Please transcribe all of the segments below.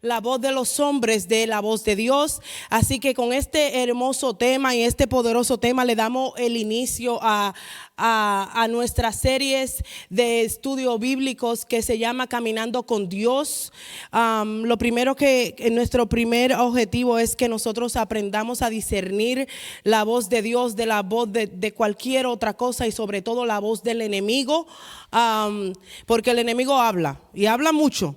la voz de los hombres de la voz de Dios. Así que con este hermoso tema y este poderoso tema le damos el inicio a nuestras series de estudio bíblicos que se llama Caminando con Dios. Lo primero nuestro primer objetivo es que nosotros aprendamos a discernir la voz de Dios de la voz de cualquier otra cosa, y sobre todo la voz del enemigo, porque el enemigo habla y habla mucho.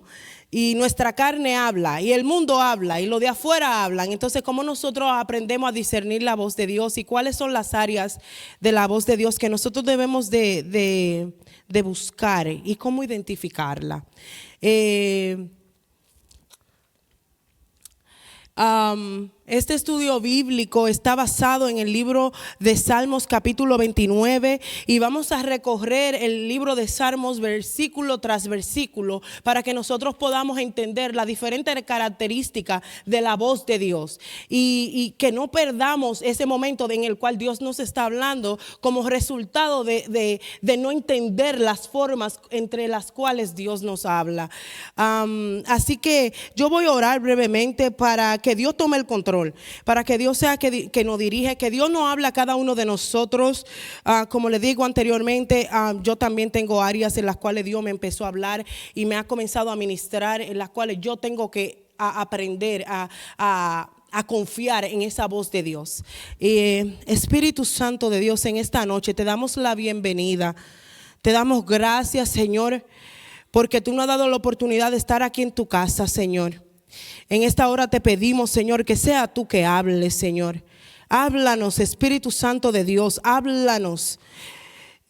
Y nuestra carne habla, y el mundo habla, y lo de afuera hablan. Entonces, ¿cómo nosotros aprendemos a discernir la voz de Dios? ¿Y cuáles son las áreas de la voz de Dios que nosotros debemos de buscar? ¿Y cómo identificarla? Este estudio bíblico está basado en el libro de Salmos capítulo 29, y vamos a recorrer el libro de Salmos versículo tras versículo para que nosotros podamos entender las diferentes características de la voz de Dios y que no perdamos ese momento en el cual Dios nos está hablando como resultado de no entender las formas entre las cuales Dios nos habla. Así que yo voy a orar brevemente para que Dios tome el control, para que Dios sea que nos dirige, que Dios nos habla a cada uno de nosotros. Como le digo anteriormente, yo también tengo áreas en las cuales Dios me empezó a hablar y me ha comenzado a ministrar, en las cuales yo tengo que aprender a confiar en esa voz de Dios. Espíritu Santo de Dios, en esta noche te damos la bienvenida. Te damos gracias, Señor, porque tú nos has dado la oportunidad de estar aquí en tu casa, Señor. En esta hora te pedimos, Señor, que sea tú que hables, Señor. Háblanos, Espíritu Santo de Dios, háblanos.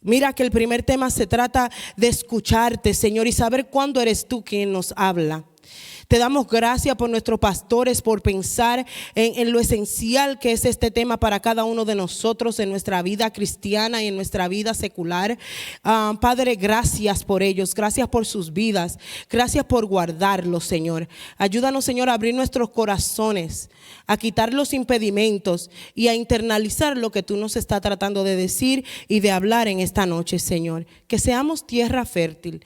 Mira que el primer tema se trata de escucharte, Señor, y saber cuándo eres tú quien nos habla. Te damos gracias por nuestros pastores, por pensar en lo esencial que es este tema para cada uno de nosotros en nuestra vida cristiana y en nuestra vida secular. Padre, gracias por ellos, gracias por sus vidas, gracias por guardarlos, Señor. Ayúdanos, Señor, a abrir nuestros corazones, a quitar los impedimentos y a internalizar lo que tú nos estás tratando de decir y de hablar en esta noche, Señor. Que seamos tierra fértil,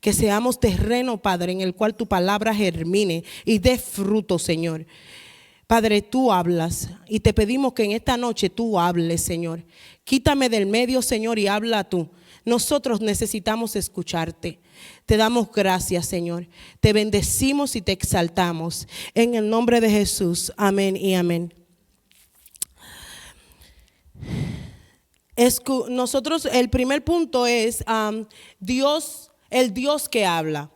que seamos terreno, Padre, en el cual tu palabra germine y dé fruto, Señor. Padre, tú hablas y te pedimos que en esta noche tú hables, Señor. Quítame del medio, Señor, y habla tú. Nosotros necesitamos escucharte. Te damos gracias, Señor. Te bendecimos y te exaltamos. En el nombre de Jesús, amén y amén. Nosotros, el primer punto es Dios. El Dios que habla.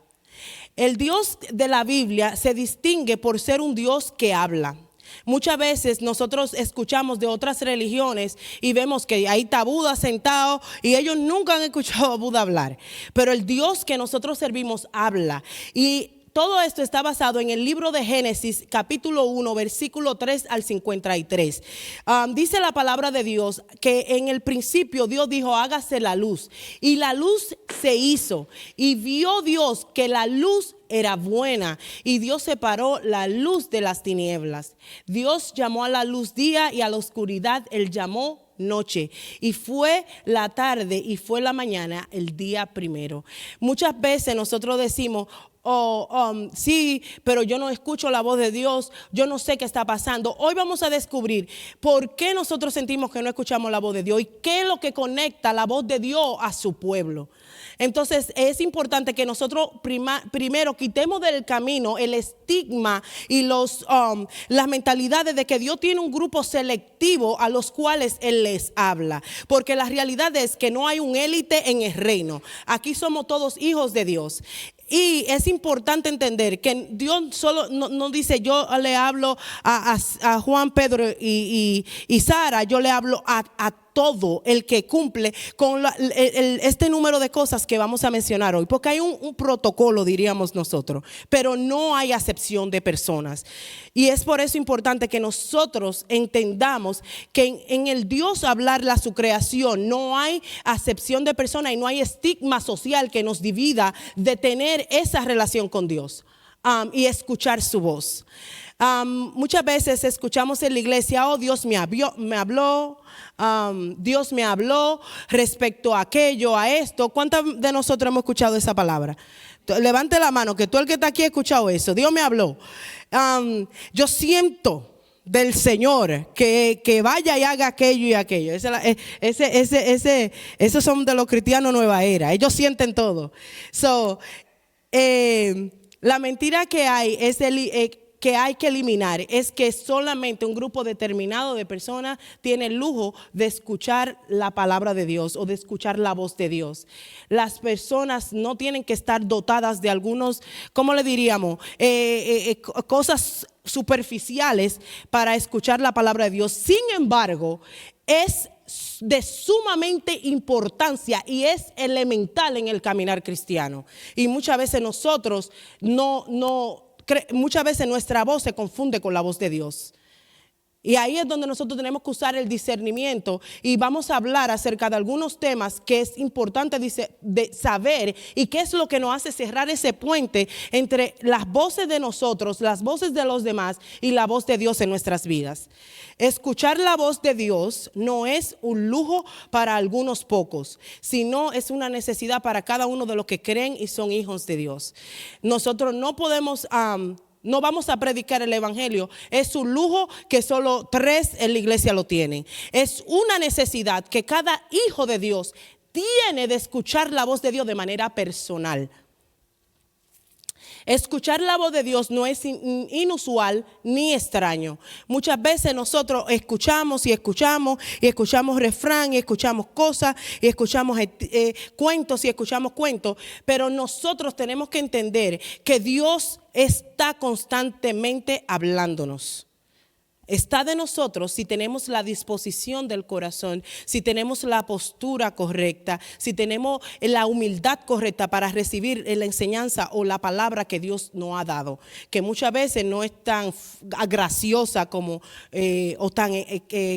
El Dios de la Biblia se distingue por ser un Dios que habla. Muchas veces nosotros escuchamos de otras religiones y vemos que ahí está Buda sentado y ellos nunca han escuchado a Buda hablar. Pero el Dios que nosotros servimos habla. Y todo esto está basado en el libro de Génesis, capítulo 1, versículo 3 al 53. Dice la palabra de Dios que en el principio Dios dijo, hágase la luz. Y la luz se hizo. Y vio Dios que la luz era buena. Y Dios separó la luz de las tinieblas. Dios llamó a la luz día y a la oscuridad él llamó noche. Y fue la tarde y fue la mañana el día primero. Muchas veces nosotros decimos, sí, pero yo no escucho la voz de Dios, yo no sé qué está pasando. Hoy vamos a descubrir por qué nosotros sentimos que no escuchamos la voz de Dios y qué es lo que conecta la voz de Dios a su pueblo. Entonces es importante que nosotros primero quitemos del camino el estigma y las mentalidades de que Dios tiene un grupo selectivo a los cuales Él les habla. Porque la realidad es que no hay un élite en el reino. Aquí somos todos hijos de Dios. Y es importante entender que Dios solo no dice yo le hablo a Juan, Pedro y Sara, yo le hablo a todo el que cumple con este número de cosas que vamos a mencionar hoy, porque hay un protocolo, diríamos nosotros, pero no hay acepción de personas. Y es por eso importante que nosotros entendamos que en el Dios hablar su creación no hay acepción de personas y no hay estigma social que nos divida de tener esa relación con Dios y escuchar su voz. Muchas veces escuchamos en la iglesia, oh, Dios me habló, Dios me habló respecto a aquello, a esto. ¿Cuántos de nosotros hemos escuchado esa palabra? Levante la mano, que tú el que está aquí ha escuchado eso. Dios me habló. Yo siento del Señor que vaya y haga aquello y aquello. Esos son de los cristianos nueva era. Ellos sienten todo. La mentira que hay es que hay que eliminar es que solamente un grupo determinado de personas tiene el lujo de escuchar la palabra de Dios o de escuchar la voz de Dios. Las personas no tienen que estar dotadas de algunos, ¿cómo le diríamos? Cosas superficiales para escuchar la palabra de Dios. Sin embargo, es de sumamente importancia y es elemental en el caminar cristiano. Y muchas veces nosotros muchas veces nuestra voz se confunde con la voz de Dios. Y ahí es donde nosotros tenemos que usar el discernimiento y vamos a hablar acerca de algunos temas que es importante de saber y qué es lo que nos hace cerrar ese puente entre las voces de nosotros, las voces de los demás y la voz de Dios en nuestras vidas. Escuchar la voz de Dios no es un lujo para algunos pocos, sino es una necesidad para cada uno de los que creen y son hijos de Dios. Nosotros no vamos a predicar el evangelio. Es un lujo que solo 3 en la iglesia lo tienen. Es una necesidad que cada hijo de Dios tiene de escuchar la voz de Dios de manera personal. Escuchar la voz de Dios no es inusual ni extraño. Muchas veces nosotros escuchamos refrán y escuchamos cosas y escuchamos cuentos y escuchamos cuentos, pero nosotros tenemos que entender que Dios está constantemente hablándonos. Está de nosotros si tenemos la disposición del corazón, si tenemos la postura correcta, si tenemos la humildad correcta para recibir la enseñanza o la palabra que Dios nos ha dado, que muchas veces no es tan graciosa como o tan,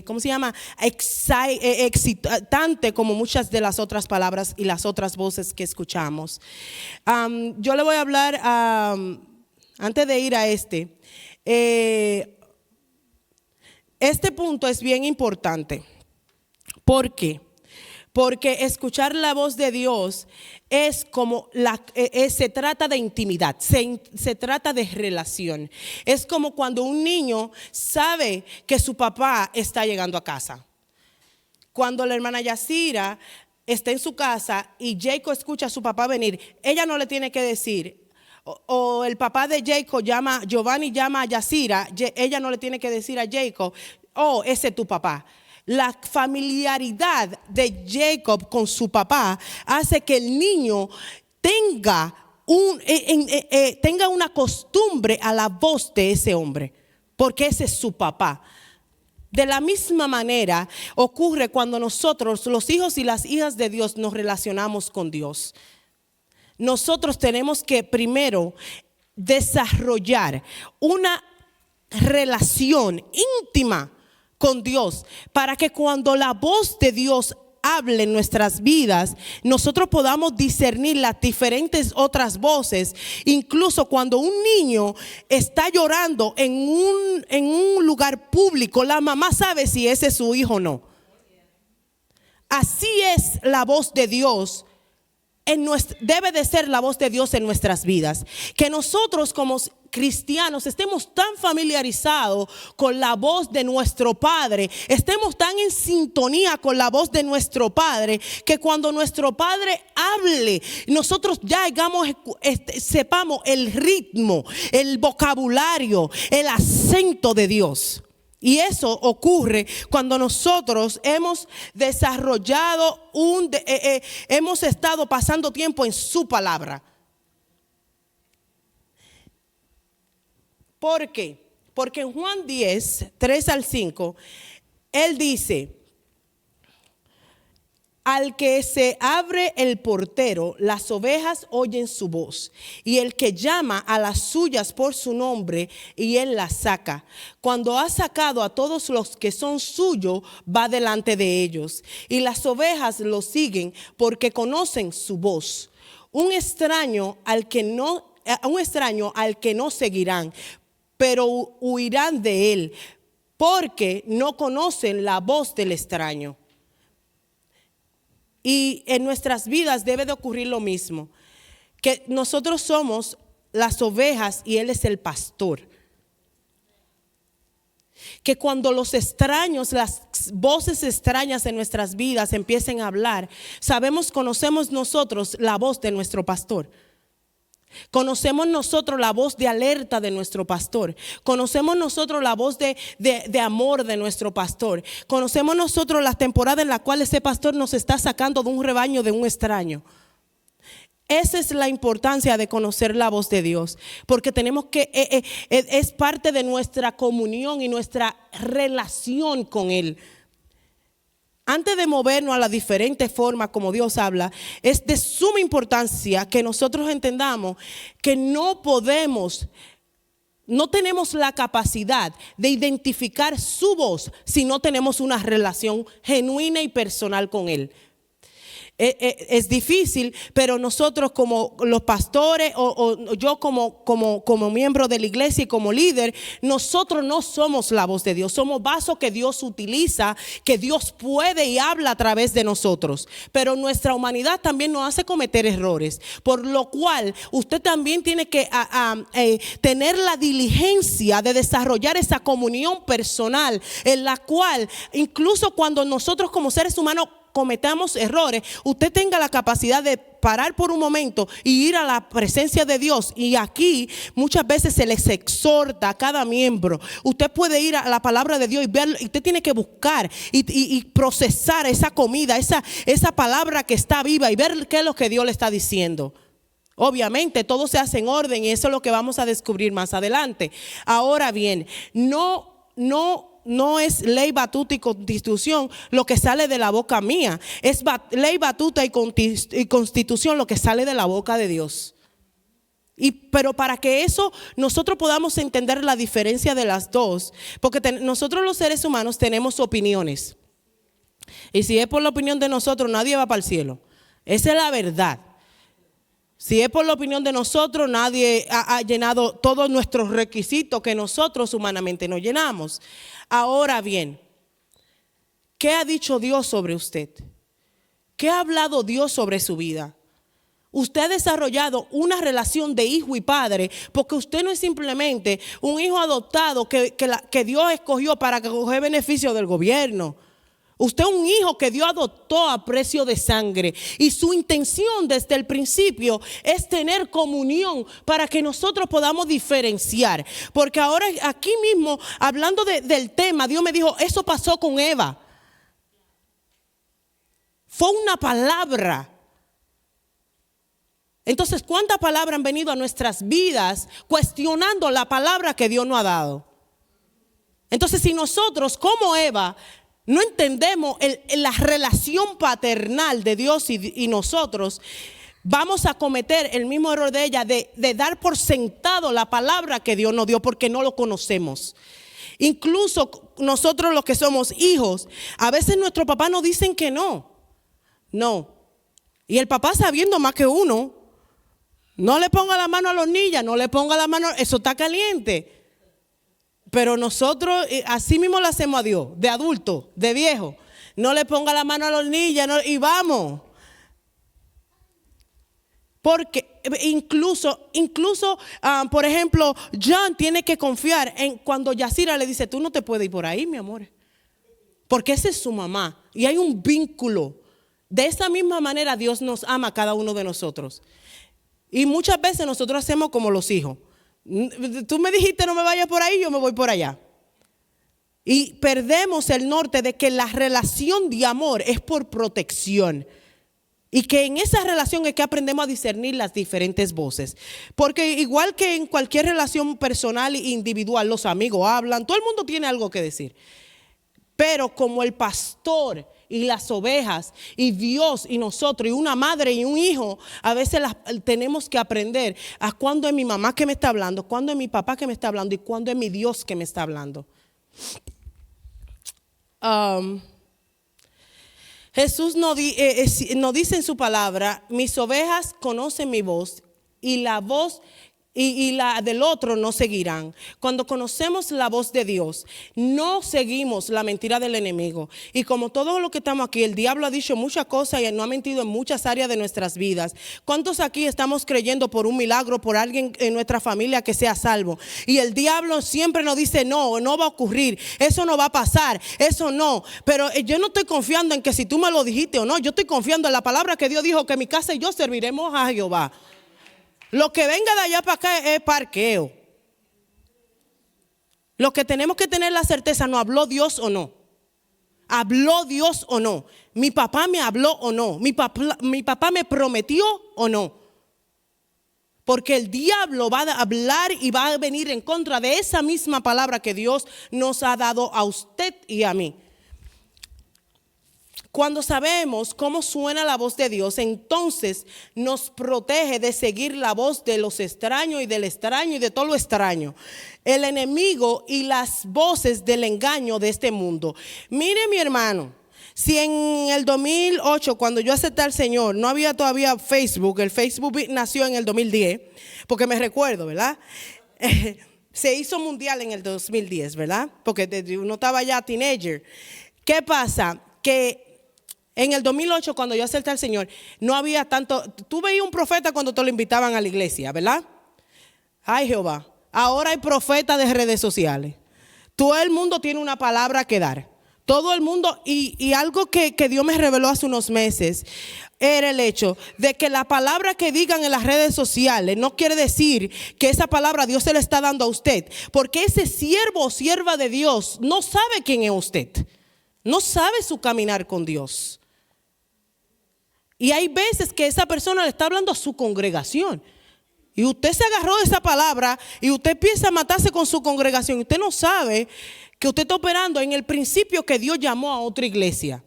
¿cómo se llama? Excitante como muchas de las otras palabras y las otras voces que escuchamos. Yo le voy a hablar, antes de ir a este punto es bien importante. ¿Por qué? Porque escuchar la voz de Dios es como se trata de intimidad, se trata de relación. Es como cuando un niño sabe que su papá está llegando a casa. Cuando la hermana Yacira está en su casa y Jacob escucha a su papá venir, ella no le tiene que decir. O el papá de Jacob Giovanni llama a Yacira, ella no le tiene que decir a Jacob, oh, ese es tu papá. La familiaridad de Jacob con su papá hace que el niño tenga una costumbre a la voz de ese hombre, porque ese es su papá. De la misma manera ocurre cuando nosotros, los hijos y las hijas de Dios, nos relacionamos con Dios. Nosotros tenemos que primero desarrollar una relación íntima con Dios para que cuando la voz de Dios hable en nuestras vidas, nosotros podamos discernir las diferentes otras voces. Incluso cuando un niño está llorando en un lugar público, la mamá sabe si ese es su hijo o no. Así es la voz de Dios. Debe de ser la voz de Dios en nuestras vidas. Que nosotros como cristianos estemos tan familiarizados con la voz de nuestro Padre, estemos tan en sintonía con la voz de nuestro Padre, que cuando nuestro Padre hable, nosotros ya sepamos el ritmo, el vocabulario, el acento de Dios. Y eso ocurre cuando nosotros hemos desarrollado hemos estado pasando tiempo en su palabra. ¿Por qué? Porque en Juan 10, 3 al 5, él dice: al que se abre el portero, las ovejas oyen su voz, y el que llama a las suyas por su nombre, y él las saca. Cuando ha sacado a todos los que son suyos, va delante de ellos, y las ovejas lo siguen porque conocen su voz. Un extraño al que no seguirán, pero huirán de él, porque no conocen la voz del extraño. Y en nuestras vidas debe de ocurrir lo mismo. que nosotros somos las ovejas y Él es el pastor. Que cuando los extraños, las voces extrañas en nuestras vidas empiecen a hablar, conocemos nosotros la voz de nuestro pastor. Conocemos nosotros la voz de alerta de nuestro pastor. Conocemos nosotros la voz de amor de nuestro pastor. Conocemos nosotros la temporada en la cual ese pastor nos está sacando de un rebaño de un extraño. Esa es la importancia de conocer la voz de Dios, porque tenemos que, es parte de nuestra comunión y nuestra relación con Él. Antes de movernos a las diferentes formas como Dios habla, es de suma importancia que nosotros entendamos que no tenemos la capacidad de identificar su voz si no tenemos una relación genuina y personal con Él. Es difícil, pero nosotros como los pastores o yo como miembro de la iglesia y como líder, nosotros no somos la voz de Dios. Somos vasos que Dios utiliza, que Dios puede y habla a través de nosotros. Pero nuestra humanidad también nos hace cometer errores. Por lo cual usted también tiene que tener la diligencia de desarrollar esa comunión personal en la cual incluso cuando nosotros como seres humanos cometamos errores, usted tenga la capacidad de parar por un momento y ir a la presencia de Dios. Y aquí muchas veces se les exhorta a cada miembro. Usted puede ir a la palabra de Dios y ver, y usted tiene que buscar y procesar esa comida, esa palabra que está viva y ver qué es lo que Dios le está diciendo. Obviamente todo se hace en orden y eso es lo que vamos a descubrir más adelante. Ahora bien, no es ley, batuta y constitución lo que sale de la boca mía. Es ley, batuta y constitución lo que sale de la boca de Dios. Pero para que eso nosotros podamos entender la diferencia de las dos, porque nosotros los seres humanos tenemos opiniones. Y si es por la opinión de nosotros, nadie va para el cielo. Esa es la verdad. Si es por la opinión de nosotros, nadie ha llenado todos nuestros requisitos que nosotros humanamente no llenamos. Ahora bien, ¿qué ha dicho Dios sobre usted? ¿Qué ha hablado Dios sobre su vida? Usted ha desarrollado una relación de hijo y padre, porque usted no es simplemente un hijo adoptado que Dios escogió para coger beneficio del gobierno. Usted es un hijo que Dios adoptó a precio de sangre y su intención desde el principio es tener comunión para que nosotros podamos diferenciar. Porque ahora aquí mismo, hablando del tema, Dios me dijo, eso pasó con Eva. Fue una palabra. Entonces, ¿cuántas palabras han venido a nuestras vidas cuestionando la palabra que Dios nos ha dado? Entonces, si nosotros como Eva no entendemos la relación paternal de Dios y nosotros, vamos a cometer el mismo error de ella de dar por sentado la palabra que Dios nos dio porque no lo conocemos. Incluso nosotros los que somos hijos, a veces nuestros papás nos dicen que no. Y el papá sabiendo más que uno, no le ponga la mano a los niños, no le ponga la mano, eso está caliente. Pero nosotros así mismo lo hacemos a Dios, de adulto, de viejo. No le ponga la mano a los niños y vamos. Porque incluso por ejemplo, John tiene que confiar en cuando Yasira le dice, tú no te puedes ir por ahí, mi amor. Porque esa es su mamá y hay un vínculo. De esa misma manera Dios nos ama a cada uno de nosotros. Y muchas veces nosotros hacemos como los hijos. Tú me dijiste no me vayas por ahí, yo me voy por allá. Y perdemos el norte de que la relación de amor es por protección. Y que en esa relación es que aprendemos a discernir las diferentes voces. Porque igual que en cualquier relación personal e individual, los amigos hablan, todo el mundo tiene algo que decir. Pero como el pastor y las ovejas y Dios y nosotros y una madre y un hijo, a veces tenemos que aprender a cuándo es mi mamá que me está hablando, cuándo es mi papá que me está hablando y cuándo es mi Dios que me está hablando. Jesús nos dice en su palabra, mis ovejas conocen mi voz y y la del otro no seguirán. Cuando conocemos la voz de Dios, no seguimos la mentira del enemigo. Y como todos los que estamos aquí, el diablo ha dicho muchas cosas y no ha mentido en muchas áreas de nuestras vidas. ¿Cuántos aquí estamos creyendo por un milagro, por alguien en nuestra familia que sea salvo? Y el diablo siempre nos dice, no, no va a ocurrir, eso no va a pasar, eso no. Pero yo no estoy confiando en que si tú me lo dijiste o no, yo estoy confiando en la palabra que Dios dijo, que mi casa y yo serviremos a Jehová. Lo que venga de allá para acá es parqueo. Lo que tenemos que tener la certeza, ¿no habló Dios o no? ¿Habló Dios o no? ¿Mi papá me habló o no? ¿Mi papá me prometió o no? Porque el diablo va a hablar y va a venir en contra de esa misma palabra que Dios nos ha dado a usted y a mí. Cuando sabemos cómo suena la voz de Dios, entonces nos protege de seguir la voz de los extraños y del extraño y de todo lo extraño. El enemigo y las voces del engaño de este mundo. Mire, mi hermano, si en el 2008, cuando yo acepté al Señor, no había todavía Facebook, el Facebook nació en el 2010, porque me recuerdo, ¿verdad? Se hizo mundial en el 2010, ¿verdad? Porque uno estaba ya teenager. ¿Qué pasa? Que en el 2008, cuando yo acepté al Señor, no había tanto. Tú veías un profeta cuando te lo invitaban a la iglesia, ¿verdad? Ay, Jehová. Ahora hay profetas de redes sociales. Todo el mundo tiene una palabra que dar. Todo el mundo, y algo que Dios me reveló hace unos meses, era el hecho de que la palabra que digan en las redes sociales no quiere decir que esa palabra Dios se la está dando a usted. Porque ese siervo o sierva de Dios no sabe quién es usted. No sabe su caminar con Dios. Y hay veces que esa persona le está hablando a su congregación. Y usted se agarró de esa palabra y usted empieza a matarse con su congregación. Y usted no sabe que usted está operando en el principio que Dios llamó a otra iglesia.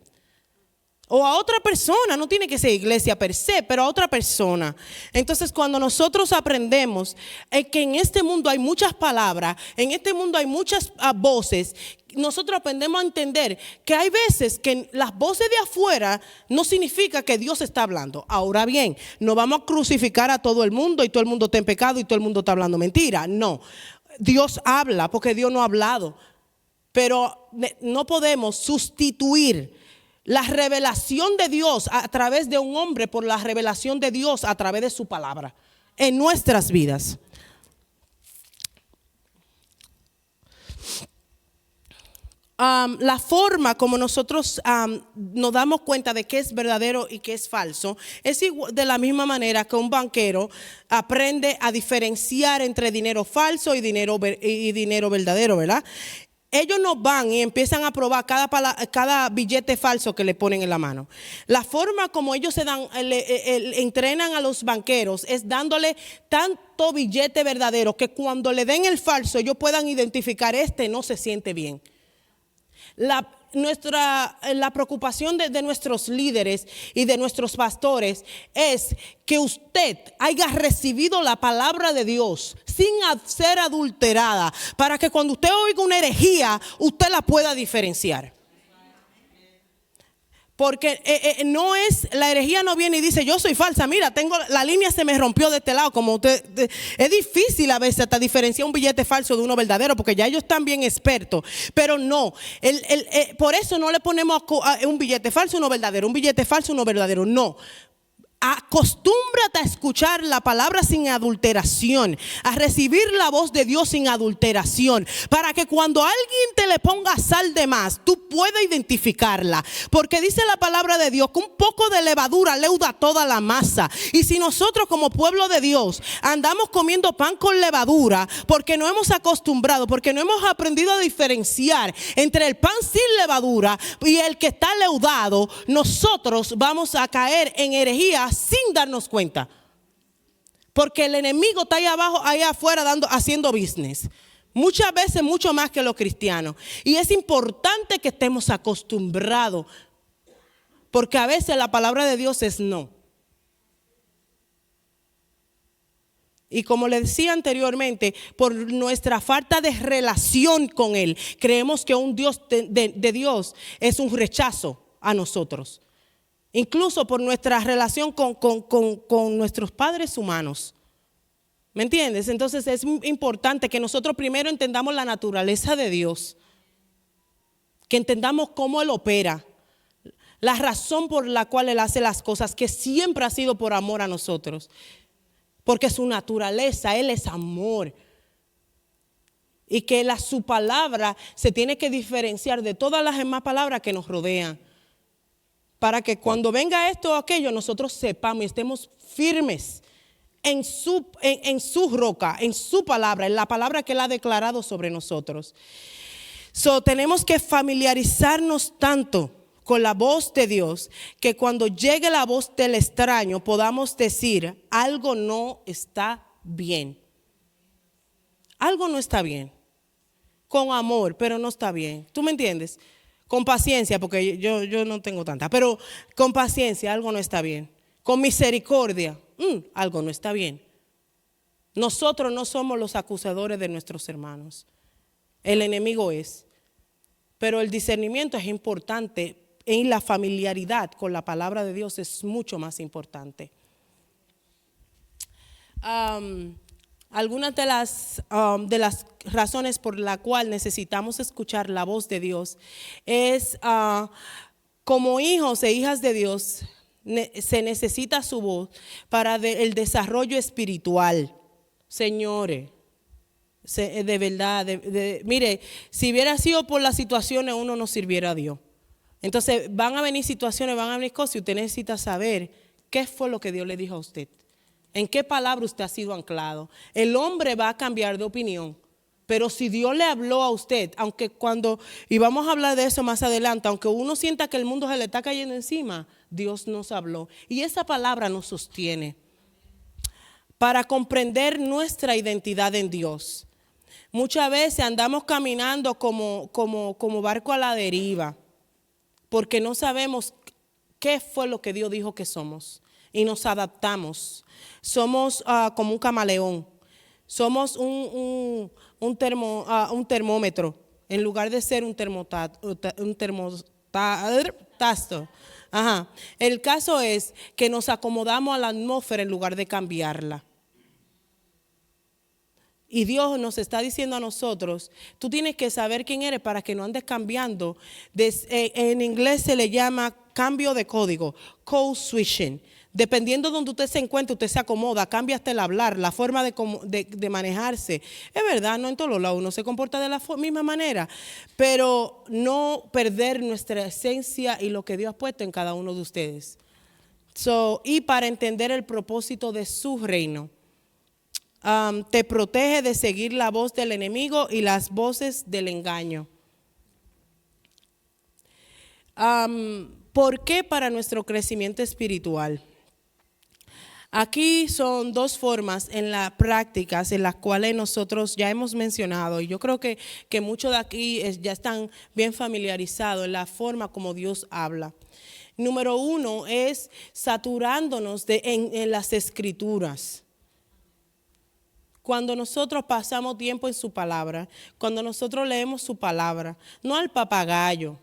O a otra persona, no tiene que ser iglesia per se, pero a otra persona. Entonces, cuando nosotros aprendemos que en este mundo hay muchas palabras, en este mundo hay muchas voces, nosotros aprendemos a entender que hay veces que las voces de afuera no significa que Dios está hablando. Ahora bien, no vamos a crucificar a todo el mundo y todo el mundo está en pecado y todo el mundo está hablando mentira. No, Dios habla porque Dios no ha hablado. Pero no podemos sustituir la revelación de Dios a través de un hombre por la revelación de Dios a través de su palabra en nuestras vidas. La forma como nosotros nos damos cuenta de qué es verdadero y qué es falso es igual, de la misma manera que un banquero aprende a diferenciar entre dinero falso y dinero verdadero, ¿verdad? Ellos no van y empiezan a probar cada billete falso que le ponen en la mano. La forma como ellos entrenan a los banqueros es dándole tanto billete verdadero que cuando le den el falso ellos puedan identificar no se siente bien. La preocupación de nuestros líderes y de nuestros pastores es que usted haya recibido la palabra de Dios sin ser adulterada, para que cuando usted oiga una herejía, usted la pueda diferenciar. Porque la herejía no viene y dice, yo soy falsa, mira, la línea se me rompió de este lado. Como usted, es difícil a veces hasta diferenciar un billete falso de uno verdadero, porque ya ellos están bien expertos. Pero no, por eso no le ponemos un billete falso, uno verdadero, un billete falso, uno verdadero, no. Acostúmbrate a escuchar la palabra sin adulteración, a recibir la voz de Dios sin adulteración, para que cuando alguien te le ponga sal de más, tú puedas identificarla. Porque dice la palabra de Dios que un poco de levadura leuda toda la masa. Y si nosotros como pueblo de Dios andamos comiendo pan con levadura, porque no hemos acostumbrado, porque no hemos aprendido a diferenciar entre el pan sin levadura y el que está leudado, nosotros vamos a caer en herejía sin darnos cuenta, porque el enemigo está ahí abajo, allá afuera haciendo business, muchas veces mucho más que los cristianos. Y es importante que estemos acostumbrados, porque a veces la palabra de Dios es no. Y como le decía anteriormente, por nuestra falta de relación con Él, creemos que un Dios de Dios es un rechazo a nosotros. Incluso por nuestra relación con nuestros padres humanos. ¿Me entiendes? Entonces es importante que nosotros primero entendamos la naturaleza de Dios, que entendamos cómo Él opera, la razón por la cual Él hace las cosas, que siempre ha sido por amor a nosotros, porque su naturaleza, Él es amor. Y que su palabra se tiene que diferenciar de todas las demás palabras que nos rodean, para que cuando venga esto o aquello nosotros sepamos y estemos firmes en su roca, en su palabra, en la palabra que Él ha declarado sobre nosotros. Tenemos que familiarizarnos tanto con la voz de Dios que cuando llegue la voz del extraño podamos decir: algo no está bien. Algo no está bien. Con amor, pero no está bien. ¿Tú me entiendes? Con paciencia, porque yo no tengo tanta, pero con paciencia algo no está bien. Con misericordia, algo no está bien. Nosotros no somos los acusadores de nuestros hermanos. El enemigo es. Pero el discernimiento es importante y la familiaridad con la palabra de Dios es mucho más importante. Algunas de las razones por la cual necesitamos escuchar la voz de Dios es como hijos e hijas de Dios se necesita su voz para el desarrollo espiritual. Señores, de verdad, mire, si hubiera sido por las situaciones uno no sirviera a Dios. Entonces van a venir situaciones, van a venir cosas y usted necesita saber qué fue lo que Dios le dijo a usted. ¿En qué palabra usted ha sido anclado? El hombre va a cambiar de opinión, pero si Dios le habló a usted, aunque y vamos a hablar de eso más adelante, aunque uno sienta que el mundo se le está cayendo encima, Dios nos habló. Y esa palabra nos sostiene para comprender nuestra identidad en Dios. Muchas veces andamos caminando como barco a la deriva, porque no sabemos qué fue lo que Dios dijo que somos. Y nos adaptamos. Somos como un camaleón. Somos un termómetro en lugar de ser un termostato. Ajá. El caso es que nos acomodamos a la atmósfera en lugar de cambiarla. Y Dios nos está diciendo a nosotros: tú tienes que saber quién eres para que no andes cambiando. En inglés se le llama cambio de código, code switching. Dependiendo de donde usted se encuentre, usted se acomoda, cambia hasta el hablar, la forma de manejarse. Es verdad, no en todos los lados uno se comporta de la misma manera, pero no perder nuestra esencia y lo que Dios ha puesto en cada uno de ustedes. Y para entender el propósito de su reino, te protege de seguir la voz del enemigo y las voces del engaño. ¿Por qué para nuestro crecimiento espiritual? Aquí son dos formas en las prácticas en las cuales nosotros ya hemos mencionado, y yo creo que muchos de aquí ya están bien familiarizados en la forma como Dios habla. Número uno es saturándonos en las escrituras. Cuando nosotros pasamos tiempo en su palabra, cuando nosotros leemos su palabra, no al papagayo.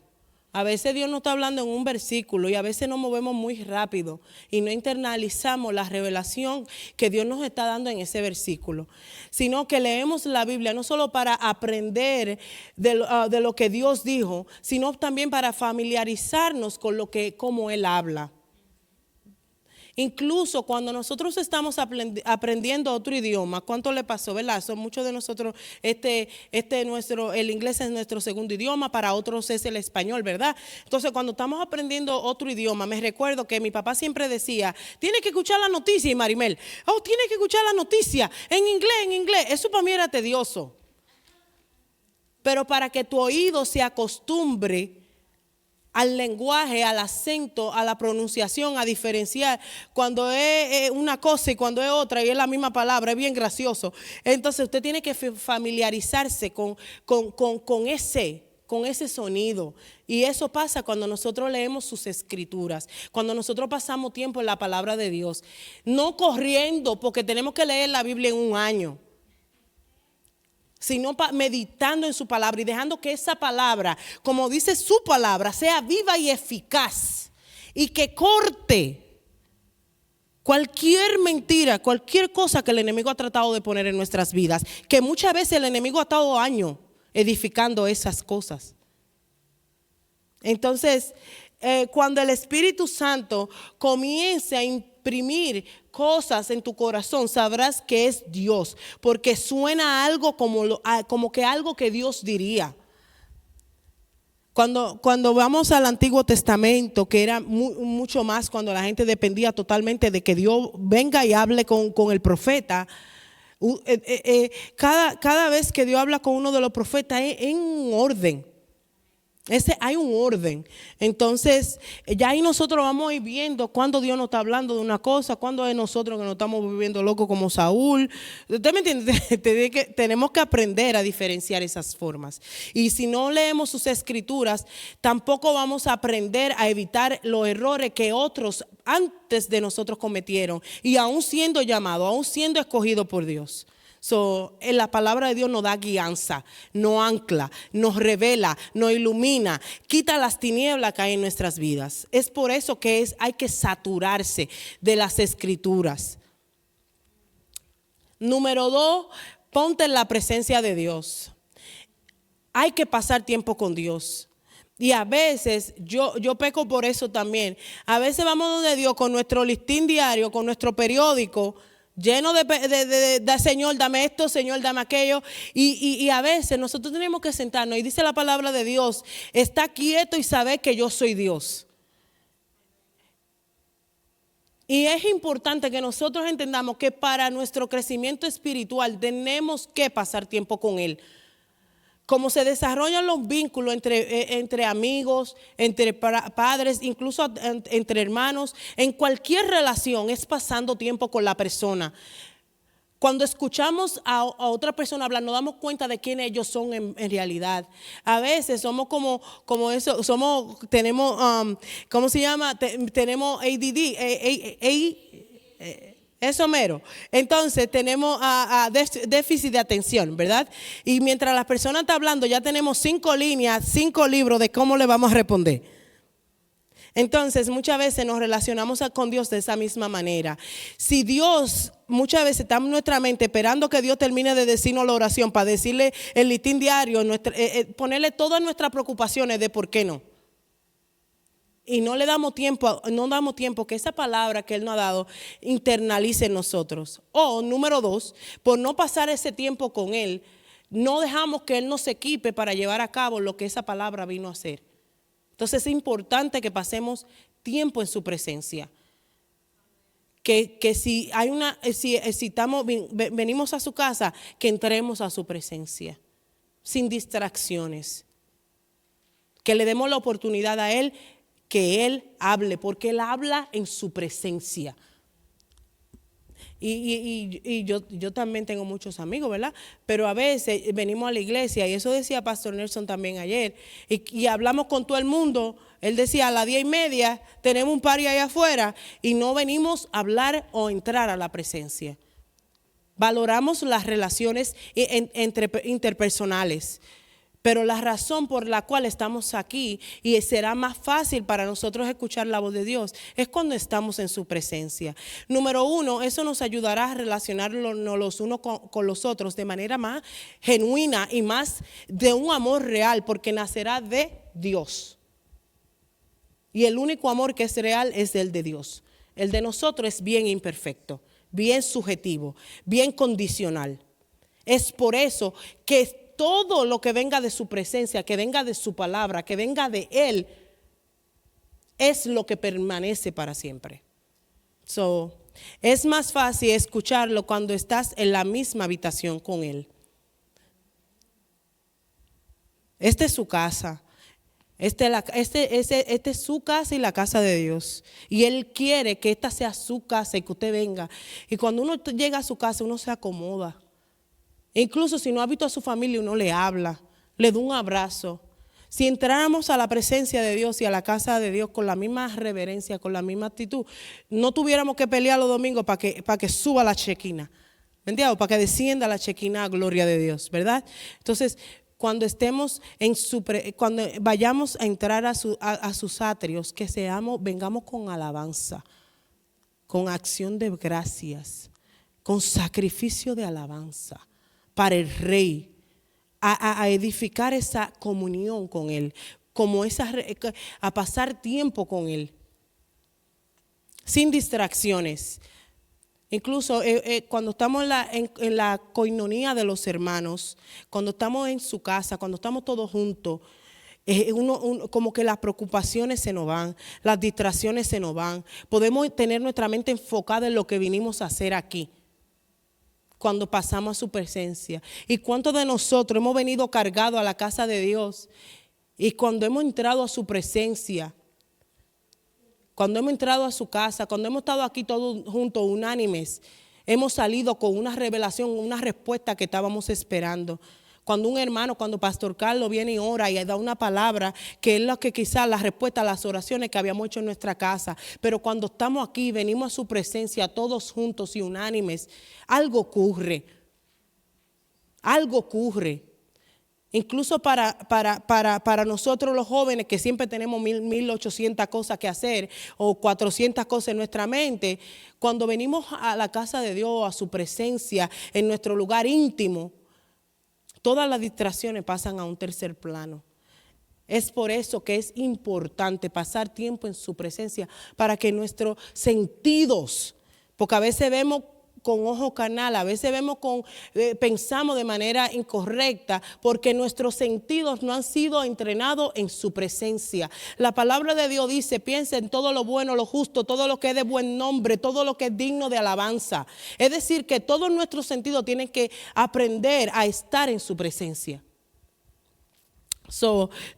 A veces Dios nos está hablando en un versículo y a veces nos movemos muy rápido y no internalizamos la revelación que Dios nos está dando en ese versículo, sino que leemos la Biblia no solo para aprender de lo que Dios dijo, sino también para familiarizarnos con cómo Él habla. Incluso cuando nosotros estamos aprendiendo otro idioma, ¿cuánto le pasó, verdad? Son muchos de nosotros, el inglés es nuestro segundo idioma, para otros es el español, ¿verdad? Entonces, cuando estamos aprendiendo otro idioma, me recuerdo que mi papá siempre decía: tienes que escuchar la noticia, y Marimel, tienes que escuchar la noticia en inglés. Eso para mí era tedioso. Pero para que tu oído se acostumbre al lenguaje, al acento, a la pronunciación, a diferenciar cuando es una cosa y cuando es otra y es la misma palabra, es bien gracioso. Entonces usted tiene que familiarizarse con ese sonido. Y eso pasa cuando nosotros leemos sus escrituras, cuando nosotros pasamos tiempo en la palabra de Dios, no corriendo porque tenemos que leer la Biblia en un año, sino meditando en su palabra y dejando que esa palabra, como dice su palabra, sea viva y eficaz y que corte cualquier mentira, cualquier cosa que el enemigo ha tratado de poner en nuestras vidas, que muchas veces el enemigo ha estado años edificando esas cosas. Entonces, cuando el Espíritu Santo comience a imprimir cosas en tu corazón, sabrás que es Dios, porque suena algo como que algo que Dios diría. Cuando vamos al Antiguo Testamento, que era mucho más cuando la gente dependía totalmente de que Dios venga y hable con el profeta, cada vez que Dios habla con uno de los profetas es en un orden. Hay un orden. Entonces, ya ahí nosotros vamos a ir viendo cuando Dios nos está hablando de una cosa, cuando es nosotros que nos estamos viviendo locos como Saúl. ¿Usted me entiende? Tenemos que aprender a diferenciar esas formas. Y si no leemos sus escrituras, tampoco vamos a aprender a evitar los errores que otros antes de nosotros cometieron. Y aún siendo llamados, aún siendo escogidos por Dios. La palabra de Dios nos da guianza, nos ancla, nos revela, nos ilumina, quita las tinieblas que hay en nuestras vidas. Es por eso que hay que saturarse de las escrituras. Número 2, ponte en la presencia de Dios. Hay que pasar tiempo con Dios. Y a veces, yo peco por eso también. A veces vamos donde Dios con nuestro listín diario, con nuestro periódico, lleno de Señor, dame esto, Señor, dame aquello. Y a veces nosotros tenemos que sentarnos, y dice la palabra de Dios, está quieto y saber que yo soy Dios. Y es importante que nosotros entendamos que para nuestro crecimiento espiritual tenemos que pasar tiempo con Él. Como se desarrollan los vínculos entre amigos, entre padres, incluso entre hermanos, en cualquier relación es pasando tiempo con la persona. Cuando escuchamos a otra persona hablar, nos damos cuenta de quién ellos son en realidad. A veces somos como eso, tenemos, ¿cómo se llama? Tenemos ADD, eso mero. Entonces tenemos déficit de atención, ¿verdad? Y mientras las personas están hablando, ya tenemos 5 líneas, 5 libros de cómo le vamos a responder. Entonces muchas veces nos relacionamos con Dios de esa misma manera. Si Dios, muchas veces estamos en nuestra mente esperando que Dios termine de decirnos la oración para decirle el listín diario, ponerle todas nuestras preocupaciones de por qué no. Y no damos tiempo que esa palabra que Él nos ha dado internalice en nosotros. O número 2, por no pasar ese tiempo con Él, no dejamos que Él nos equipe para llevar a cabo lo que esa palabra vino a hacer. Entonces es importante que pasemos tiempo en su presencia. Que si venimos a su casa, que entremos a su presencia, sin distracciones. Que le demos la oportunidad a Él, que Él hable, porque Él habla en su presencia. Y yo también tengo muchos amigos, ¿verdad? Pero a veces venimos a la iglesia, y eso decía Pastor Nelson también ayer, y hablamos con todo el mundo. Él decía, a las 10:30 tenemos un party allá afuera, y no venimos a hablar o entrar a la presencia. Valoramos las relaciones interpersonales. Pero la razón por la cual estamos aquí, y será más fácil para nosotros escuchar la voz de Dios, es cuando estamos en su presencia. Número 1, eso nos ayudará a relacionarnos los unos con los otros de manera más genuina y más de un amor real, porque nacerá de Dios. Y el único amor que es real es el de Dios. El de nosotros es bien imperfecto, bien subjetivo, bien condicional. Es por eso que todo lo que venga de su presencia, que venga de su palabra, que venga de Él, es lo que permanece para siempre. Es más fácil escucharlo cuando estás en la misma habitación con Él. Esta es su casa. Este es su casa y la casa de Dios. Y Él quiere que esta sea su casa y que usted venga. Y cuando uno llega a su casa, uno se acomoda. Incluso si no ha visto a su familia, uno le habla, le da un abrazo. Si entráramos a la presencia de Dios y a la casa de Dios con la misma reverencia, con la misma actitud, no tuviéramos que pelear los domingos para que suba la chequina, ¿me entiendes? Para que descienda la chequina, gloria de Dios, ¿verdad? Entonces, cuando cuando vayamos a entrar a sus atrios, que vengamos con alabanza. con acción de gracias, con sacrificio de alabanza para el Rey, a edificar esa comunión con Él, como a pasar tiempo con Él, sin distracciones. Incluso cuando estamos en la coinonía de los hermanos, cuando estamos en su casa, cuando estamos todos juntos, como que las preocupaciones se nos van, las distracciones se nos van. Podemos tener nuestra mente enfocada en lo que vinimos a hacer aquí, cuando pasamos a su presencia. ¿Y cuántos de nosotros hemos venido cargados a la casa de Dios? Y cuando hemos entrado a su presencia, cuando hemos entrado a su casa, cuando hemos estado aquí todos juntos, unánimes, hemos salido con una revelación, una respuesta que estábamos esperando. Cuando un hermano, cuando Pastor Carlos viene y ora y da una palabra, que es lo que quizás la respuesta a las oraciones que habíamos hecho en nuestra casa. Pero cuando estamos aquí, venimos a su presencia todos juntos y unánimes, algo ocurre. Algo ocurre. Incluso para nosotros los jóvenes que siempre tenemos 1800 cosas que hacer o 400 cosas en nuestra mente, cuando venimos a la casa de Dios, a su presencia, en nuestro lugar íntimo, todas las distracciones pasan a un tercer plano. Es por eso que es importante pasar tiempo en su presencia para que nuestros sentidos, porque a veces vemos con ojo carnal, a veces pensamos de manera incorrecta porque nuestros sentidos no han sido entrenados en su presencia. La palabra de Dios dice: piensa en todo lo bueno, lo justo, todo lo que es de buen nombre, todo lo que es digno de alabanza. Es decir, que todos nuestros sentidos tienen que aprender a estar en su presencia.